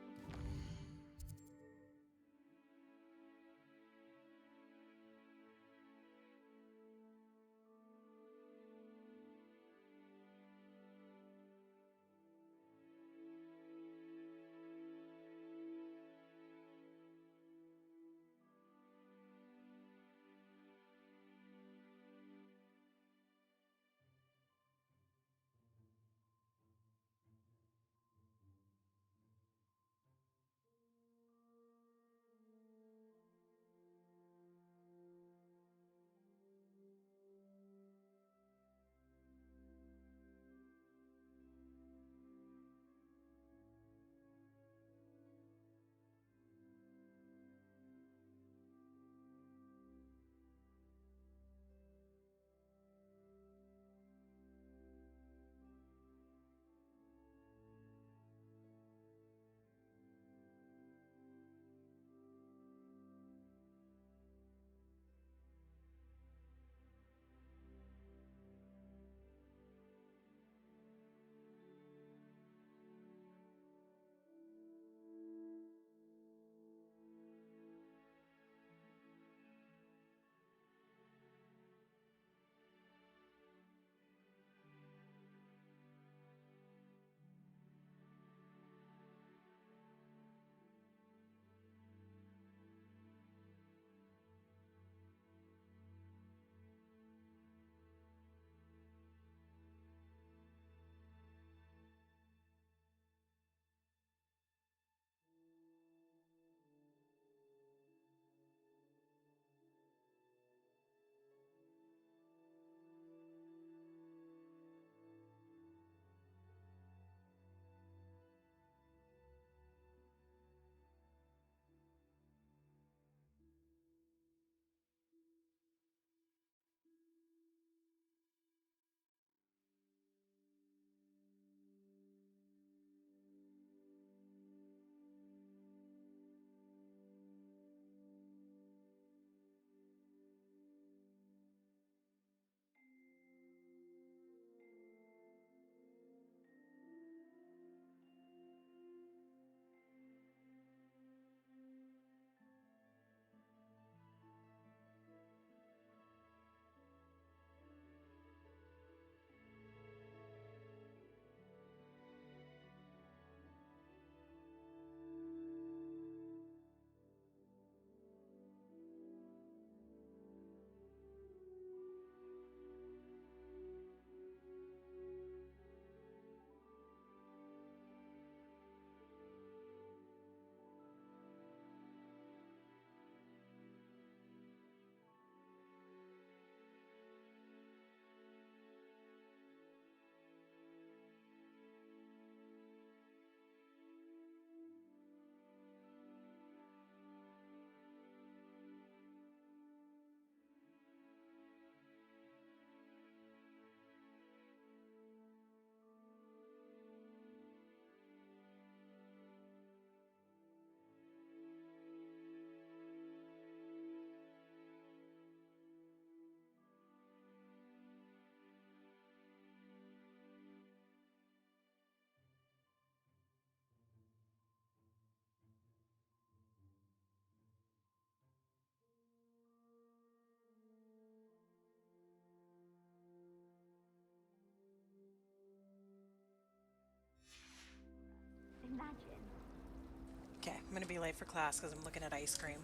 be late for class because I'm looking at ice cream.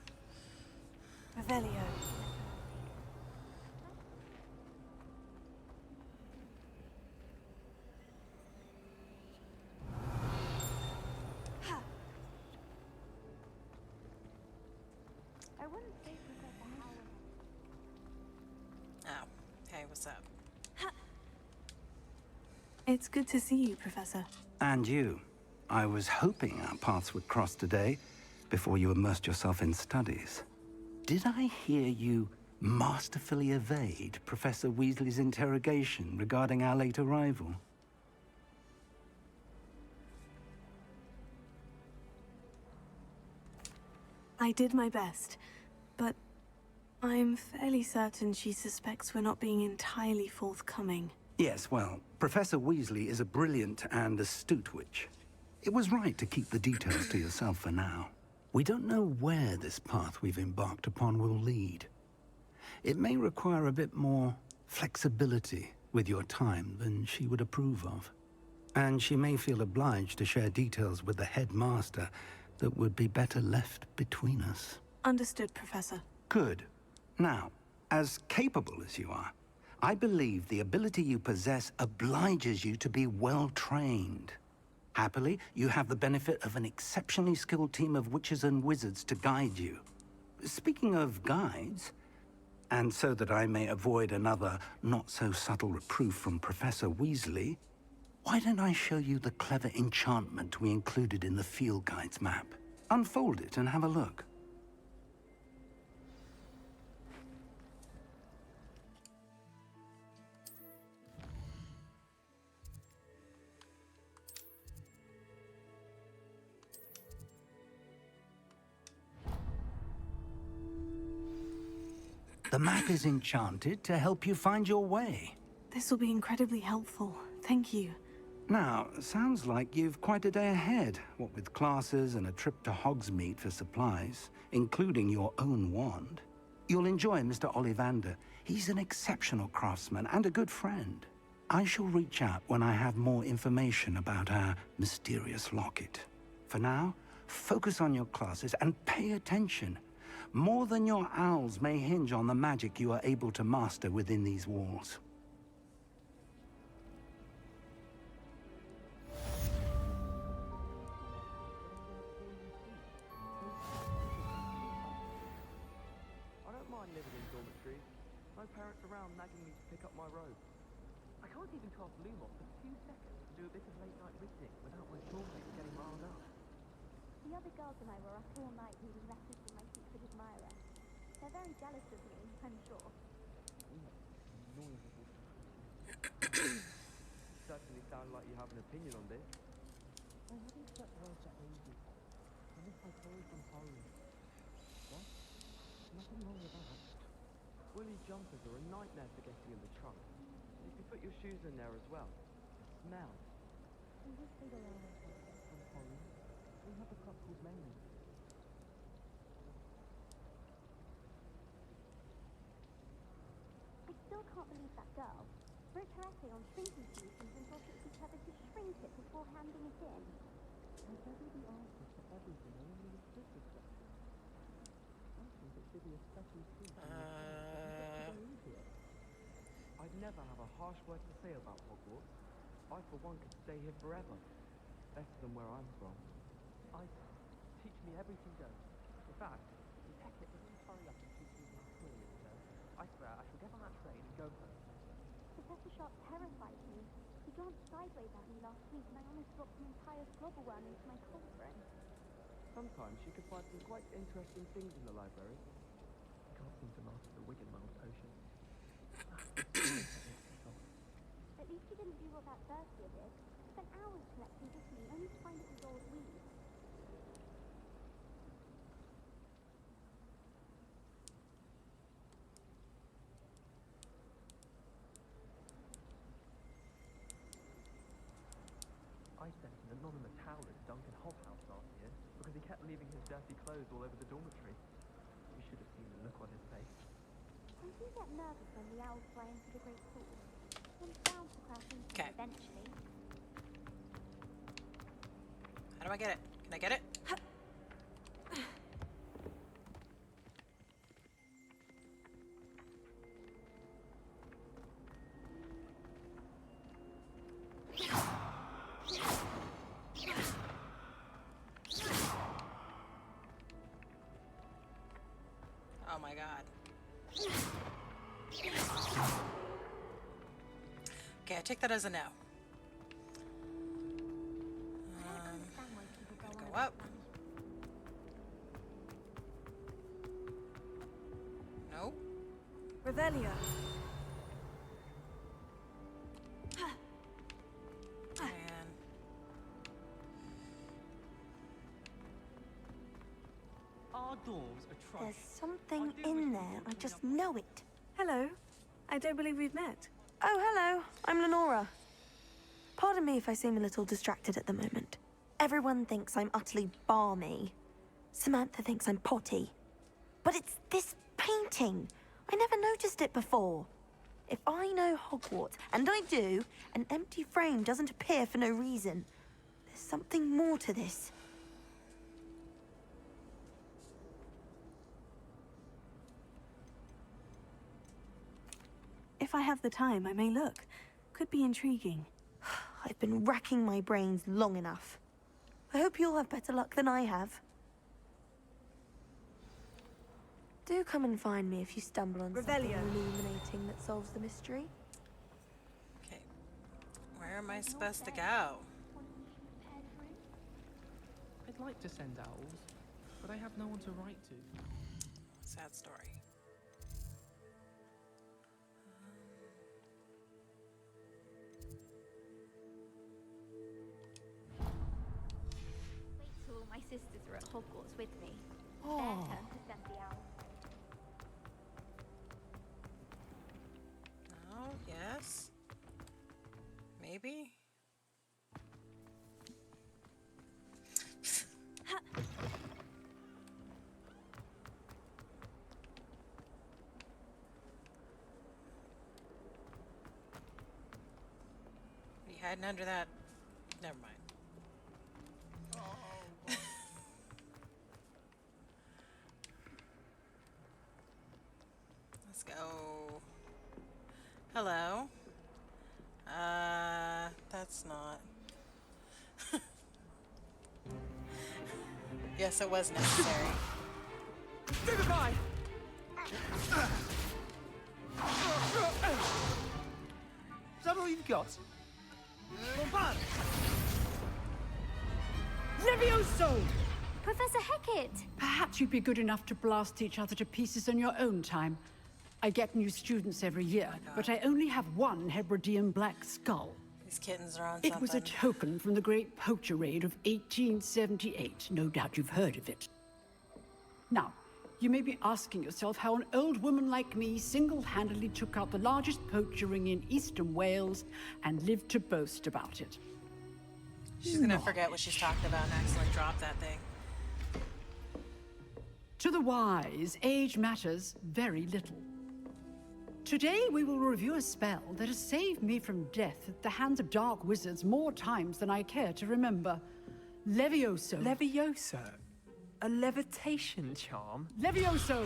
Revelio. I wouldn't say Professor Howard. Oh, hey, what's up? It's good to see you, Professor. And you. I was hoping our paths would cross today, before you immersed yourself in studies. Did I hear you masterfully evade Professor Weasley's interrogation regarding our late arrival? I did my best, but I'm fairly certain she suspects we're not being entirely forthcoming. Yes, well, Professor Weasley is a brilliant and astute witch. It was right to keep the details to yourself for now. We don't know where this path we've embarked upon will lead. It may require a bit more flexibility with your time than she would approve of. And she may feel obliged to share details with the headmaster that would be better left between us. Understood, Professor. Good. Now, as capable as you are, I believe the ability you possess obliges you to be well trained. Happily, you have the benefit of an exceptionally skilled team of witches and wizards to guide you. Speaking of guides, and so that I may avoid another not-so-subtle reproof from Professor Weasley, why don't I show you the clever enchantment we included in the field guide's map? Unfold it and have a look. The map is enchanted to help you find your way. This will be incredibly helpful. Thank you. Now, sounds like you've quite a day ahead, what with classes and a trip to Hogsmeade for supplies, including your own wand. You'll enjoy Mr. Ollivander. He's an exceptional craftsman and a good friend. I shall reach out when I have more information about our mysterious locket. For now, focus on your classes and pay attention. More than your owls may hinge on the magic you are able to master within these walls. I don't mind living in dormitories. No parents around nagging me to pick up my robe. I can't even cast Lumos for 2 seconds to do a bit of late-night reading without my dormmates getting riled up. The other girls and I were up all night reading letters from my secret admirer. They're very jealous of me, I'm sure. Certainly sound like you have an opinion on this. I haven't slept well for ages. I miss my toys from home. What? Nothing wrong with that. Woolly jumpers are a nightmare for getting in the trunk. You can put your shoes in there as well. Smell. I wish they'd allow us to get from home. We have a club called Maine. I still can't believe that girl wrote her essay on shrinking solutions and thought it would be clever to shrink it before handing it in. There's never the answer to everything, only the simplest question. I think it should be a special treat. I'd never have a harsh word to say about Hogwarts. I, for one, could stay here forever. Better than where I'm from. Teach me everything goes. In fact, Detective, please hurry up and teach me the experience, sir. I swear, I shall get on that train and go home. Professor Sharp terrified me. He glanced sideways at me last week and I almost dropped an entire slobberworm into my cauldron. Sometimes you could find some quite interesting things in the library. I can't seem to master the Wiggenweld potion. At least you didn't do what that Bercia did. Spent hours collecting Disney only to find it was old weed. I sent an anonymous howler to Duncan Hobhouse last year because he kept leaving his dirty clothes all over the dormitory. You should have seen the look on his face. I do get nervous when the owls fly into the Great Hall. I'm bound to crash into them eventually. How do I get it? Can I get it? Oh my god. Okay, I take that as a no. Go up. No. Revelio. Man. Our doors are There's something in there. I just know it. Hello. I don't believe we've met. Oh, hello. I'm Lenora. Pardon me if I seem a little distracted at the moment. Everyone thinks I'm utterly balmy. Samantha thinks I'm potty. But it's this painting. I never noticed it before. If I know Hogwarts, and I do, an empty frame doesn't appear for no reason. There's something more to this. If I have the time, I may look. Could be intriguing. I've been racking my brains long enough. I hope you'll have better luck than I have. Do come and find me if you stumble on something illuminating that solves the mystery. Okay. Where am I supposed to go? I'd like to send owls, but I have no one to write to. Sad story. Wait till all my sisters are at Hogwarts with me. Oh. Their turn to send the owl. Oh, yes. Maybe? Are you hiding under that? Never mind. Let's go. Hello. That's not. Yes, it was necessary. Vivify! Is that all you've got? Bombard! Levioso! Professor Hecat! Perhaps you'd be good enough to blast each other to pieces in your own time. I get new students every year, but I only have one Hebridean black skull. These kittens are on It was a token from the Great Poacher Raid of 1878. No doubt you've heard of it. Now, you may be asking yourself how an old woman like me single-handedly took out the largest poacher ring in eastern Wales and lived to boast about it. She's gonna forget what she's talking about and accidentally drop that thing. To the wise, age matters very little. Today, we will review a spell that has saved me from death at the hands of dark wizards more times than I care to remember. Levioso. Levioso? A levitation charm? Levioso!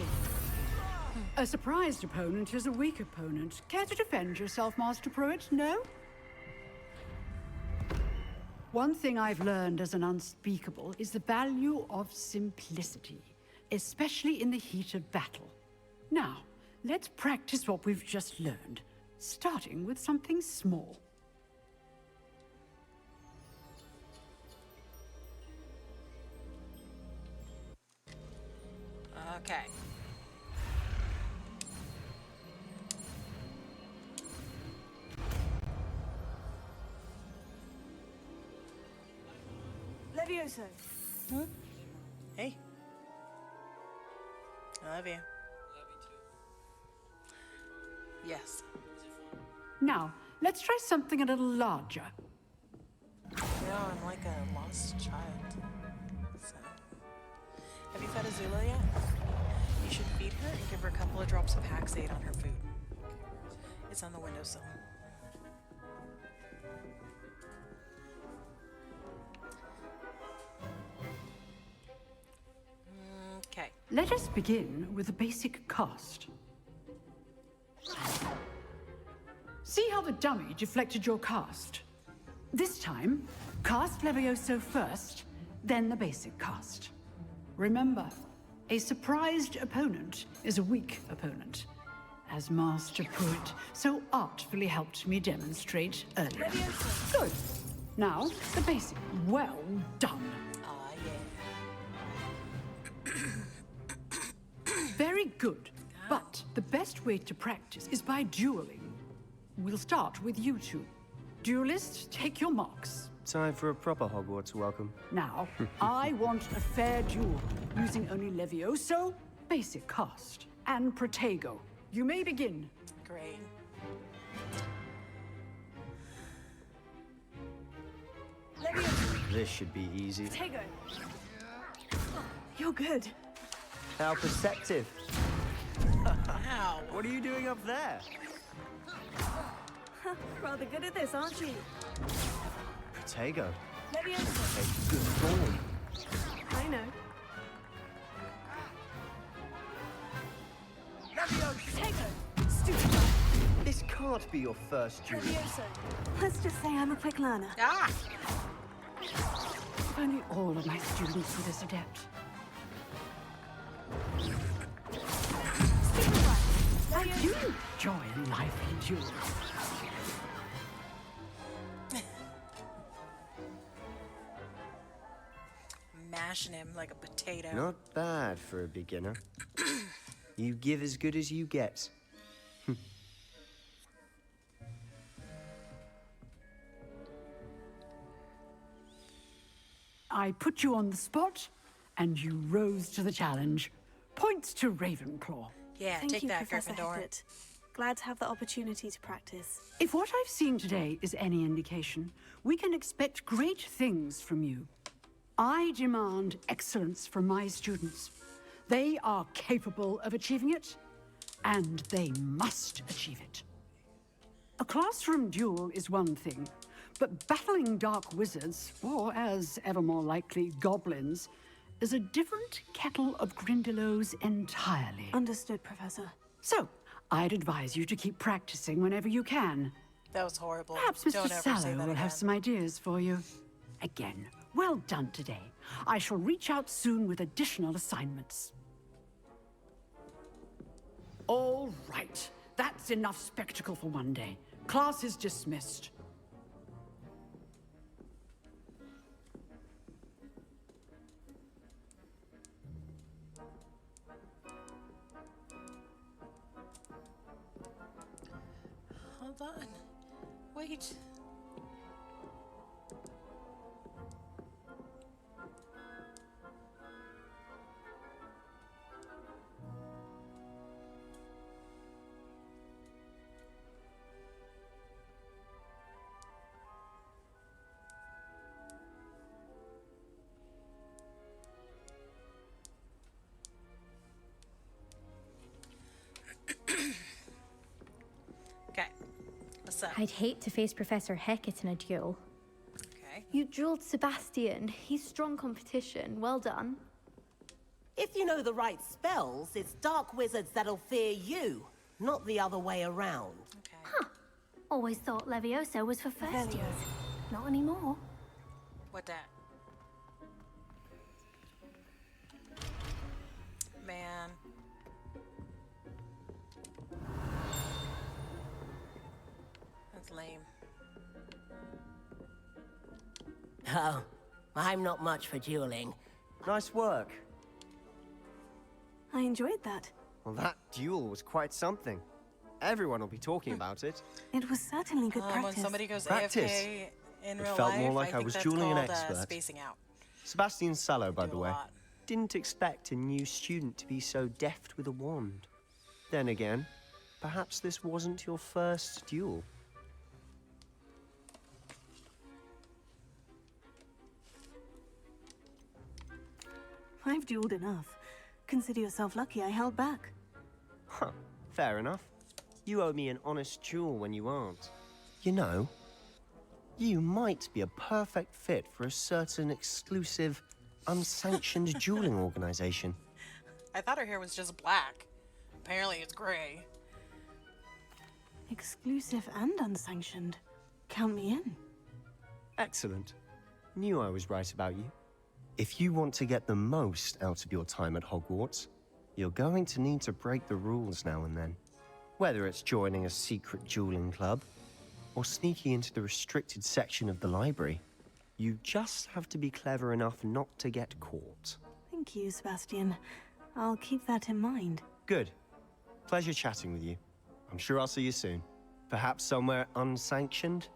A surprised opponent is a weak opponent. Care to defend yourself, Master Pruitt? No? One thing I've learned as an unspeakable is the value of simplicity, especially in the heat of battle. Now, let's practice what we've just learned, starting with something small. Okay. Levioso. Hmm? Hey. I love you. Yes. Now, let's try something a little larger. Yeah, I'm like a lost child. So. Have you fed Azula yet? You should feed her and give her a couple of drops of Haxate on her food. It's on the windowsill. Okay. Let us begin with the basic cast. See how the dummy deflected your cast? This time, cast Levioso first, then the basic cast. Remember, A surprised opponent is a weak opponent, as Master Phud so artfully helped me demonstrate earlier. Good. Now, the basic. Well done. Very good. But the best way to practice is by dueling. We'll start with you two. Duelists, take your marks. Time for a proper Hogwarts welcome. Now, I want a fair duel, using only Levioso, basic cast, and Protego. You may begin. Great. This should be easy. Protego. You're good. How perceptive. Ow. What are you doing up there? Rather good at this, aren't you? Protego. Leviosa. Take good form. I know. Protego. Stupid. This can't be your first duel. Leviosa. Let's just say I'm a quick learner. Ah! If only all of my students were this adept. I do enjoy lively duels. Mashing him like a potato. Not bad for a beginner. You give as good as you get. I put you on the spot, and you rose to the challenge. Points to Ravenclaw. Yeah, Thank take you, that, Professor Gryffindor. Hecat. Glad to have the opportunity to practice. If what I've seen today is any indication, we can expect great things from you. I demand excellence from my students. They are capable of achieving it, and they must achieve it. A classroom duel is one thing, but battling dark wizards, or as ever more likely, goblins, is a different kettle of Grindylows entirely. Understood, Professor. So, I'd advise you to keep practicing whenever you can. That was horrible. Perhaps Don't Mr. ever say Sallow that will again. have some ideas for you. Again, well done today. I shall reach out soon with additional assignments. All right. That's enough spectacle for one day. Class is dismissed. Hold on. Wait. Okay. What's up? I'd hate to face Professor Hecat in a duel. Okay. You drilled Sebastian. He's strong competition. Well done. If you know the right spells, it's dark wizards that'll fear you, not the other way around. Huh. Always thought Levioso was for first years. Not anymore. What that? Man. That's lame. Oh, I'm not much for dueling. Nice work. I enjoyed that. Well, that duel was quite something. Everyone will be talking about it. It was certainly good When practice. somebody goes Practice. AFK in It real felt life, more like I think was that's dueling an called, expert. spacing out. Sebastian Sallow, by Do the a way. lot. Didn't expect a new student to be so deft with a wand. Then again, perhaps this wasn't your first duel. I've dueled enough. Consider yourself lucky I held back. Huh, fair enough. You owe me an honest duel when you aren't. You know, you might be a perfect fit for a certain exclusive, unsanctioned dueling organization. I thought her hair was just black. Apparently it's gray. Exclusive and unsanctioned. Count me in. Excellent. Knew I was right about you. If you want to get the most out of your time at Hogwarts, you're going to need to break the rules now and then. Whether it's joining a secret dueling club, or sneaking into the restricted section of the library, you just have to be clever enough not to get caught. Thank you, Sebastian. I'll keep that in mind. Good. Pleasure chatting with you. I'm sure I'll see you soon. Perhaps somewhere unsanctioned?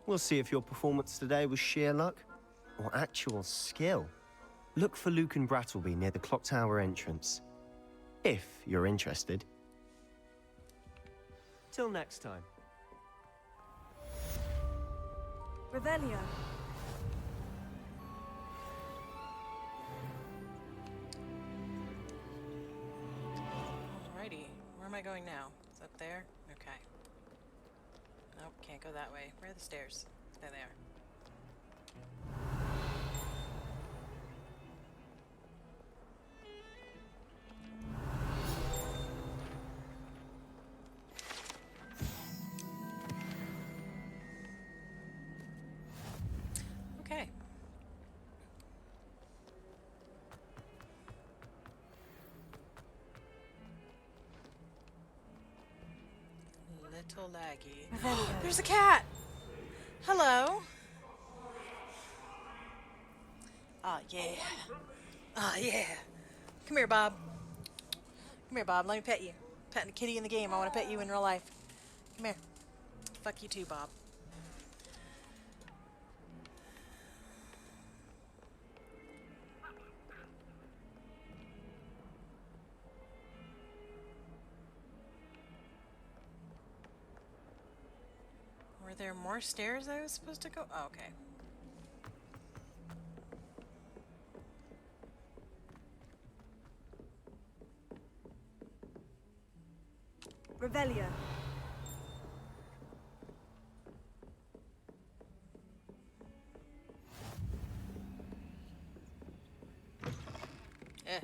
We'll see if your performance today was sheer luck or actual skill. Look for Luke and Brattleby near the clock tower entrance, if you're interested. Till next time. Revelio. Alrighty, where am I going now? Is up there? Okay. Nope, can't go that way. Where are the stairs? There they are. Okay. Little laggy. There's a cat! Hello! Ah, yeah. Ah, yeah. Come here, Bob. Come here, Bob. Let me pet you. Petting the kitty in the game. I want to pet you in real life. Come here. Fuck you too, Bob. Were there more stairs I was supposed to go? Oh, okay. Revelio. Eh.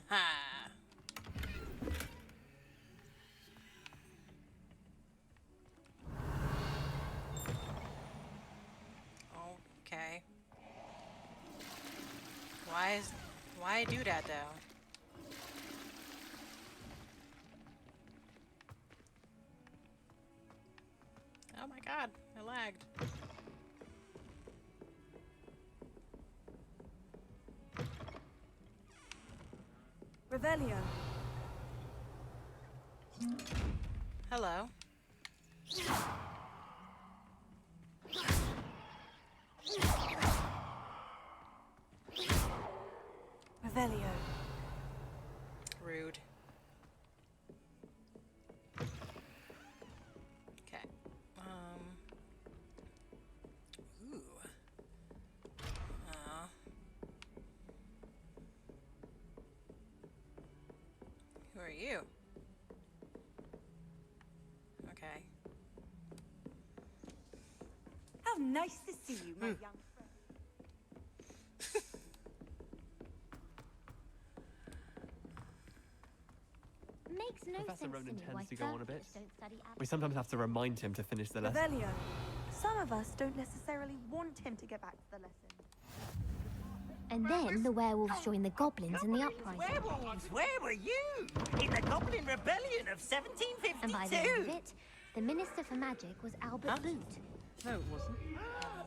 Ha. Okay. Why do that though? Oh my god, I lagged. Revelio. Hello. Revelio. Rude. Okay. Ooh. Who are you? Okay. How nice to see you, my young friend. Makes no Professor sense Ronan to me why tends to go on a bit. third years don't study We sometimes have to remind him to finish the lesson. Revelio. Some of us don't necessarily want him to get back to the lesson. And then the werewolves joined the goblins in the uprising. Werewolves, where were you? In the Goblin Rebellion of 1752. And by the end of it, the Minister for Magic was Albert Boot. No, it wasn't.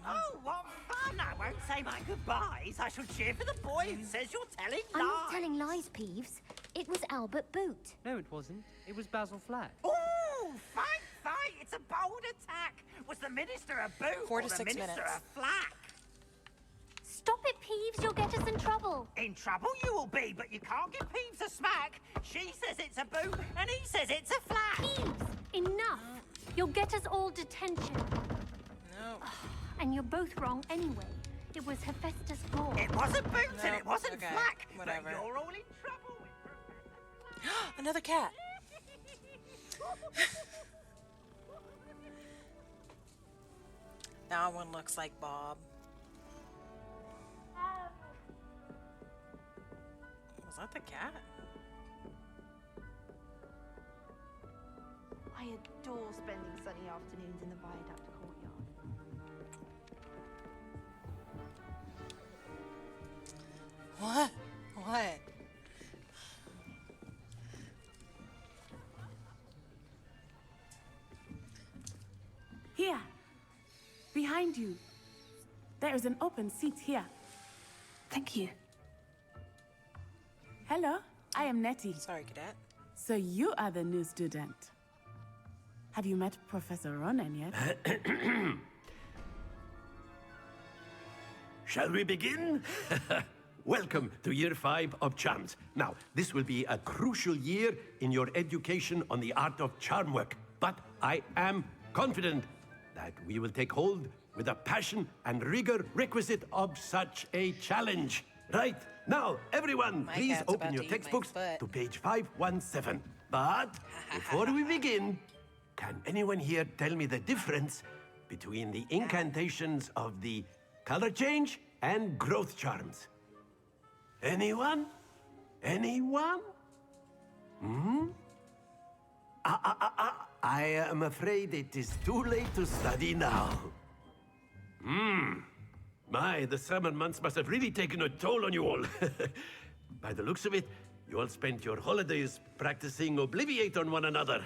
Oh, what fun! I won't say my goodbyes. I shall cheer for the boy who says you're telling lies. I'm not telling lies, Peeves. It was Albert Boot. No, it wasn't. It was Basil Flack. Ooh, fight! It's a bold attack. Was the Minister a boot 4 to or the 6 Minister minutes. a flack? Stop it, Peeves. You'll get us in trouble. In trouble you will be, but you can't give Peeves a smack. She says it's a boot, and he says it's a flack. Peeves, enough. You'll get us all detention. No. And you're both wrong anyway. It was Hephaestus Gore. It wasn't boot and No, it wasn't okay, flack. whatever. But you're all in trouble with Another cat. That one looks like Bob. Was that the cat? adore spending sunny afternoons in the viaduct courtyard. What? What? Here. Behind you. There is an open seat here. Thank you. Hello, I am Nettie. Sorry, cadet. So you are the new student. Have you met Professor Ronan yet? Shall we begin? Welcome to Year 5 of Charms. Now, this will be a crucial year in your education on the art of charm work. But I am confident that we will take hold with the passion and rigor requisite of such a challenge. Right, now, everyone, My please cat's open about your to eat my textbooks foot. to page 517. But before we begin, can anyone here tell me the difference between the incantations of the color change and growth charms? Anyone? Anyone? Hmm? I am afraid it is too late to study now. My, the summer months must have really taken a toll on you all. By the looks of it, you all spent your holidays practicing Obliviate on one another.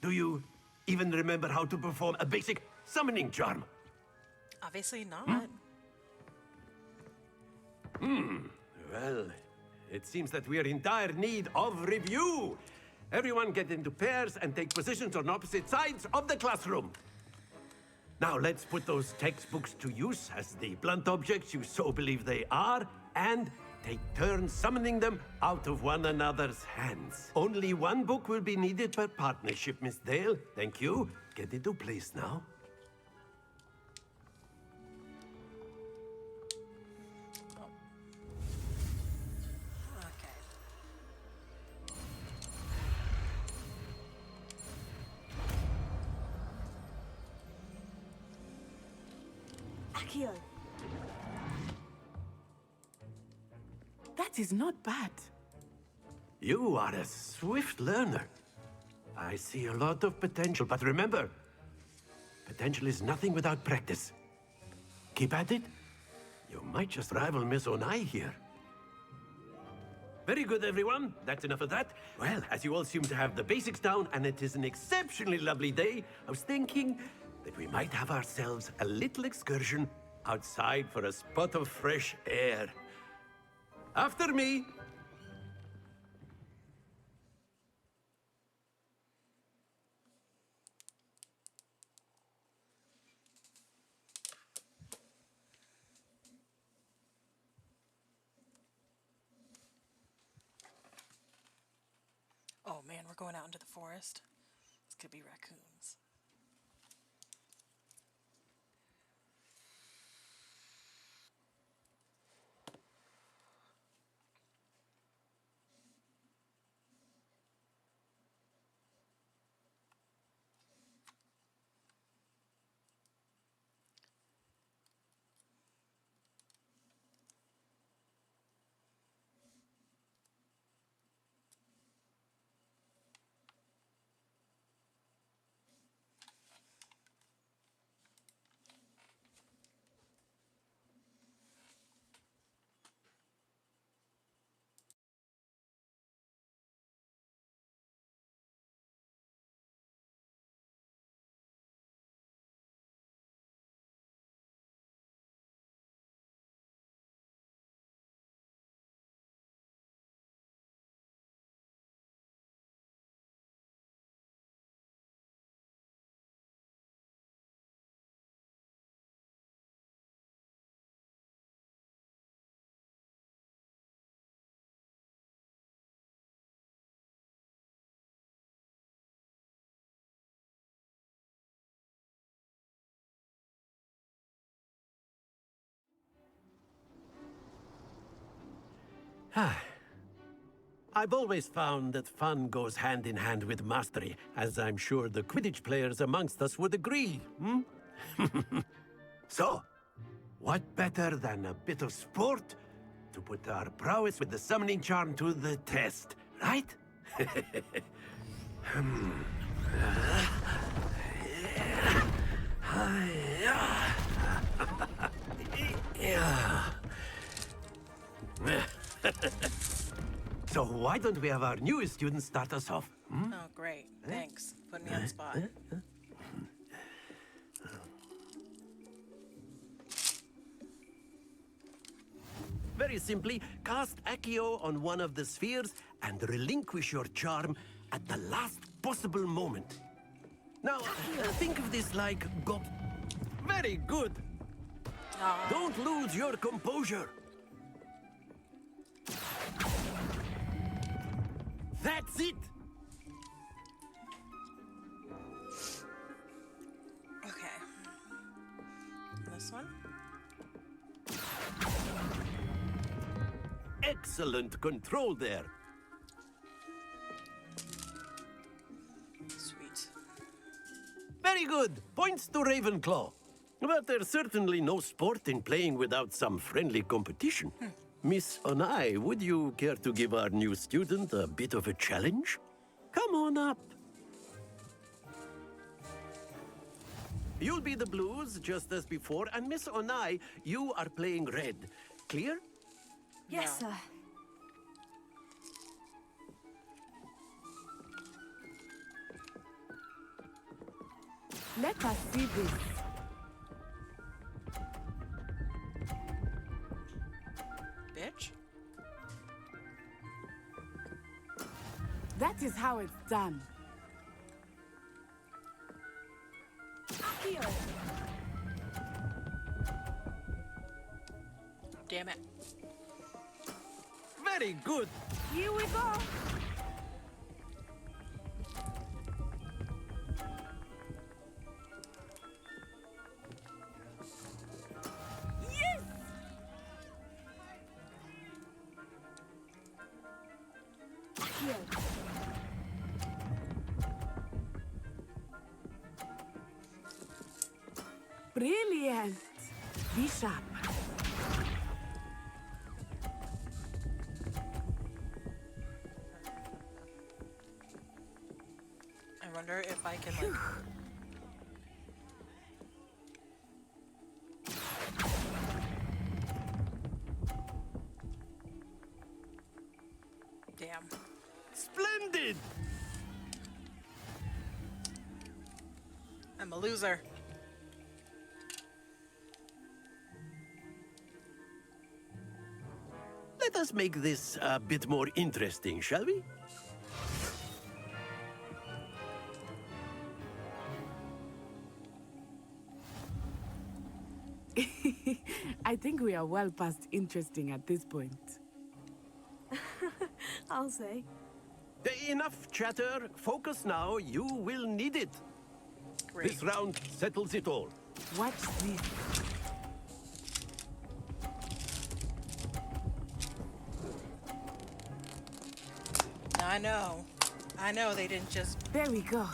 Do you even remember how to perform a basic summoning charm? Obviously not. Well, it seems that we are in dire need of review. Everyone get into pairs and take positions on opposite sides of the classroom. Now let's put those textbooks to use as the blunt objects you so believe they are, and take turns summoning them out of one another's hands. Only one book will be needed per partnership, Miss Dale. Thank you. Get into place now. Accio. That is not bad. You are a swift learner. I see a lot of potential, but remember, potential is nothing without practice. Keep at it. You might just rival Miss Onai here. Very good, everyone. That's enough of that. Well, as you all seem to have the basics down, and it is an exceptionally lovely day, I was thinking that we might have ourselves a little excursion outside for a spot of fresh air. After me. Oh man, we're going out into the forest. This could be raccoons. I've always found that fun goes hand in hand with mastery, as I'm sure the Quidditch players amongst us would agree, So, what better than a bit of sport to put our prowess with the summoning charm to the test, right? So why don't we have our newest student start us off? Hmm? Oh, great. Thanks. Put me on the spot. Very simply, cast Accio on one of the spheres and relinquish your charm at the last possible moment. Now, think of this like Very good. Don't lose your composure. That's it. Okay. This one? Excellent control there. Sweet. Very good. Points to Ravenclaw. But there's certainly no sport in playing without some friendly competition. Miss Onai, would you care to give our new student a bit of a challenge? Come on up. You'll be the blues, just as before, and Miss Onai, you are playing red. Clear? Yes, sir. Let us see this. Bitch. That is how it's done. Damn it. Very good. Here we go. Yes! Here. Brilliant. Be sharp. I wonder if I can, like... Damn. Splendid! I'm a loser. Let us make this a bit more interesting, shall we? I think we are well past interesting at this point. I'll say. Enough chatter. Focus now. You will need it. Great. This round settles it all. Watch this. I know. I know they didn't just... There we go.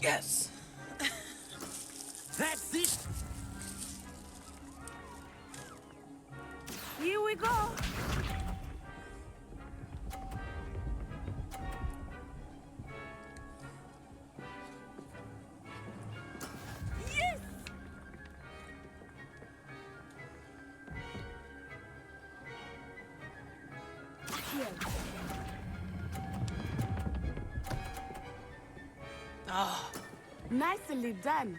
Yes. That's it. Here we go. Yes. Here. Oh. Nicely done.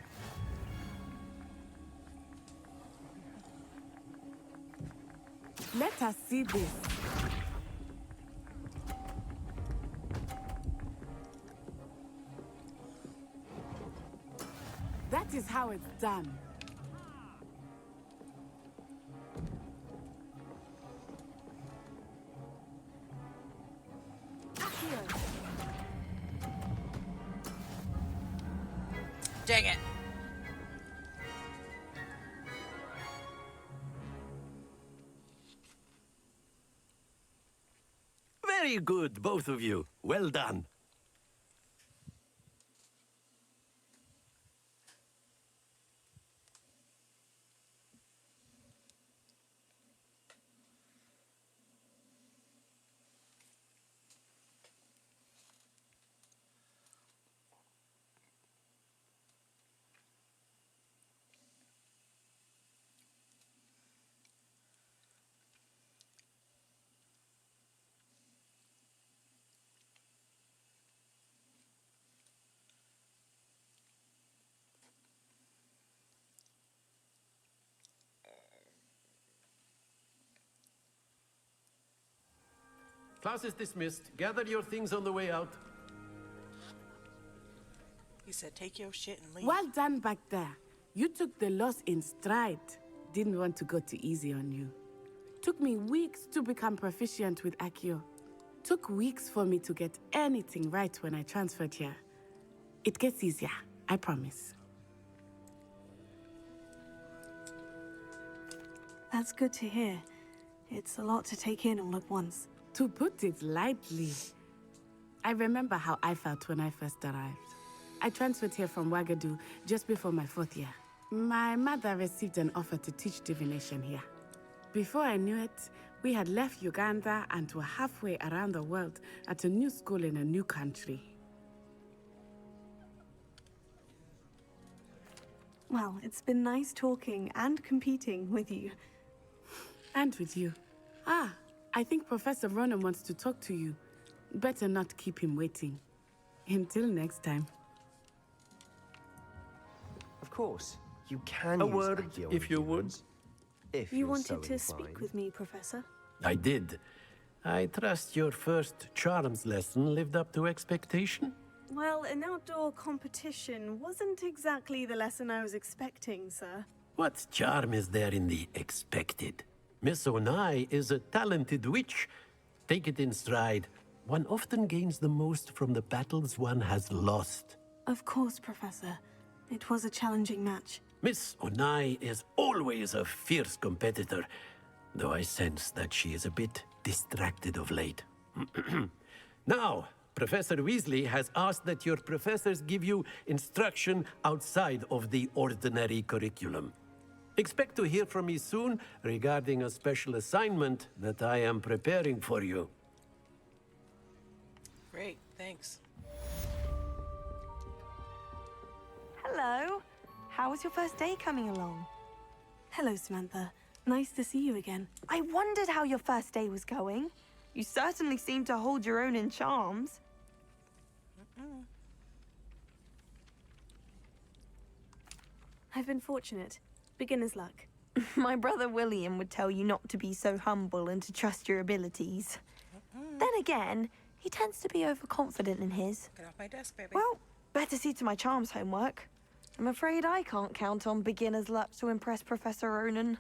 Let us see this. That is how it's done. Here. Dang it. Very good, both of you. Well done. Class is dismissed. Gather your things on the way out. He said, take your shit and leave. Well done back there. You took the loss in stride. Didn't want to go too easy on you. Took me weeks to become proficient with Accio. Took weeks for me to get anything right when I transferred here. It gets easier, I promise. That's good to hear. It's a lot to take in all at once. To put it lightly, I remember how I felt when I first arrived. I transferred here from Wagadu just before my 4th year. My mother received an offer to teach divination here. Before I knew it, we had left Uganda and were halfway around the world at a new school in a new country. Well, it's been nice talking and competing with you. And with you. Ah, I think Professor Ronan wants to talk to you. Better not keep him waiting. Until next time. Of course, you can A use word, Accio if you would. If You you're wanted so to speak inclined. with me, Professor? I did. I trust your first charms lesson lived up to expectation? Well, an outdoor competition wasn't exactly the lesson I was expecting, sir. What charm is there in the expected? Miss Onai is a talented witch. Take it in stride. One often gains the most from the battles one has lost. Of course, Professor. It was a challenging match. Miss Onai is always a fierce competitor, though I sense that she is a bit distracted of late. Now, Professor Weasley has asked that your professors give you instruction outside of the ordinary curriculum. Expect to hear from me soon regarding a special assignment that I am preparing for you. Great, thanks. Hello. How was your first day coming along? Hello, Samantha. Nice to see you again. I wondered how your first day was going. You certainly seem to hold your own in charms. I've been fortunate. Beginner's luck. My brother William would tell you not to be so humble and to trust your abilities. Then again, he tends to be overconfident in his. Get off my desk, baby. Well, better see to my charms homework. I'm afraid I can't count on beginner's luck to impress Professor Ronan.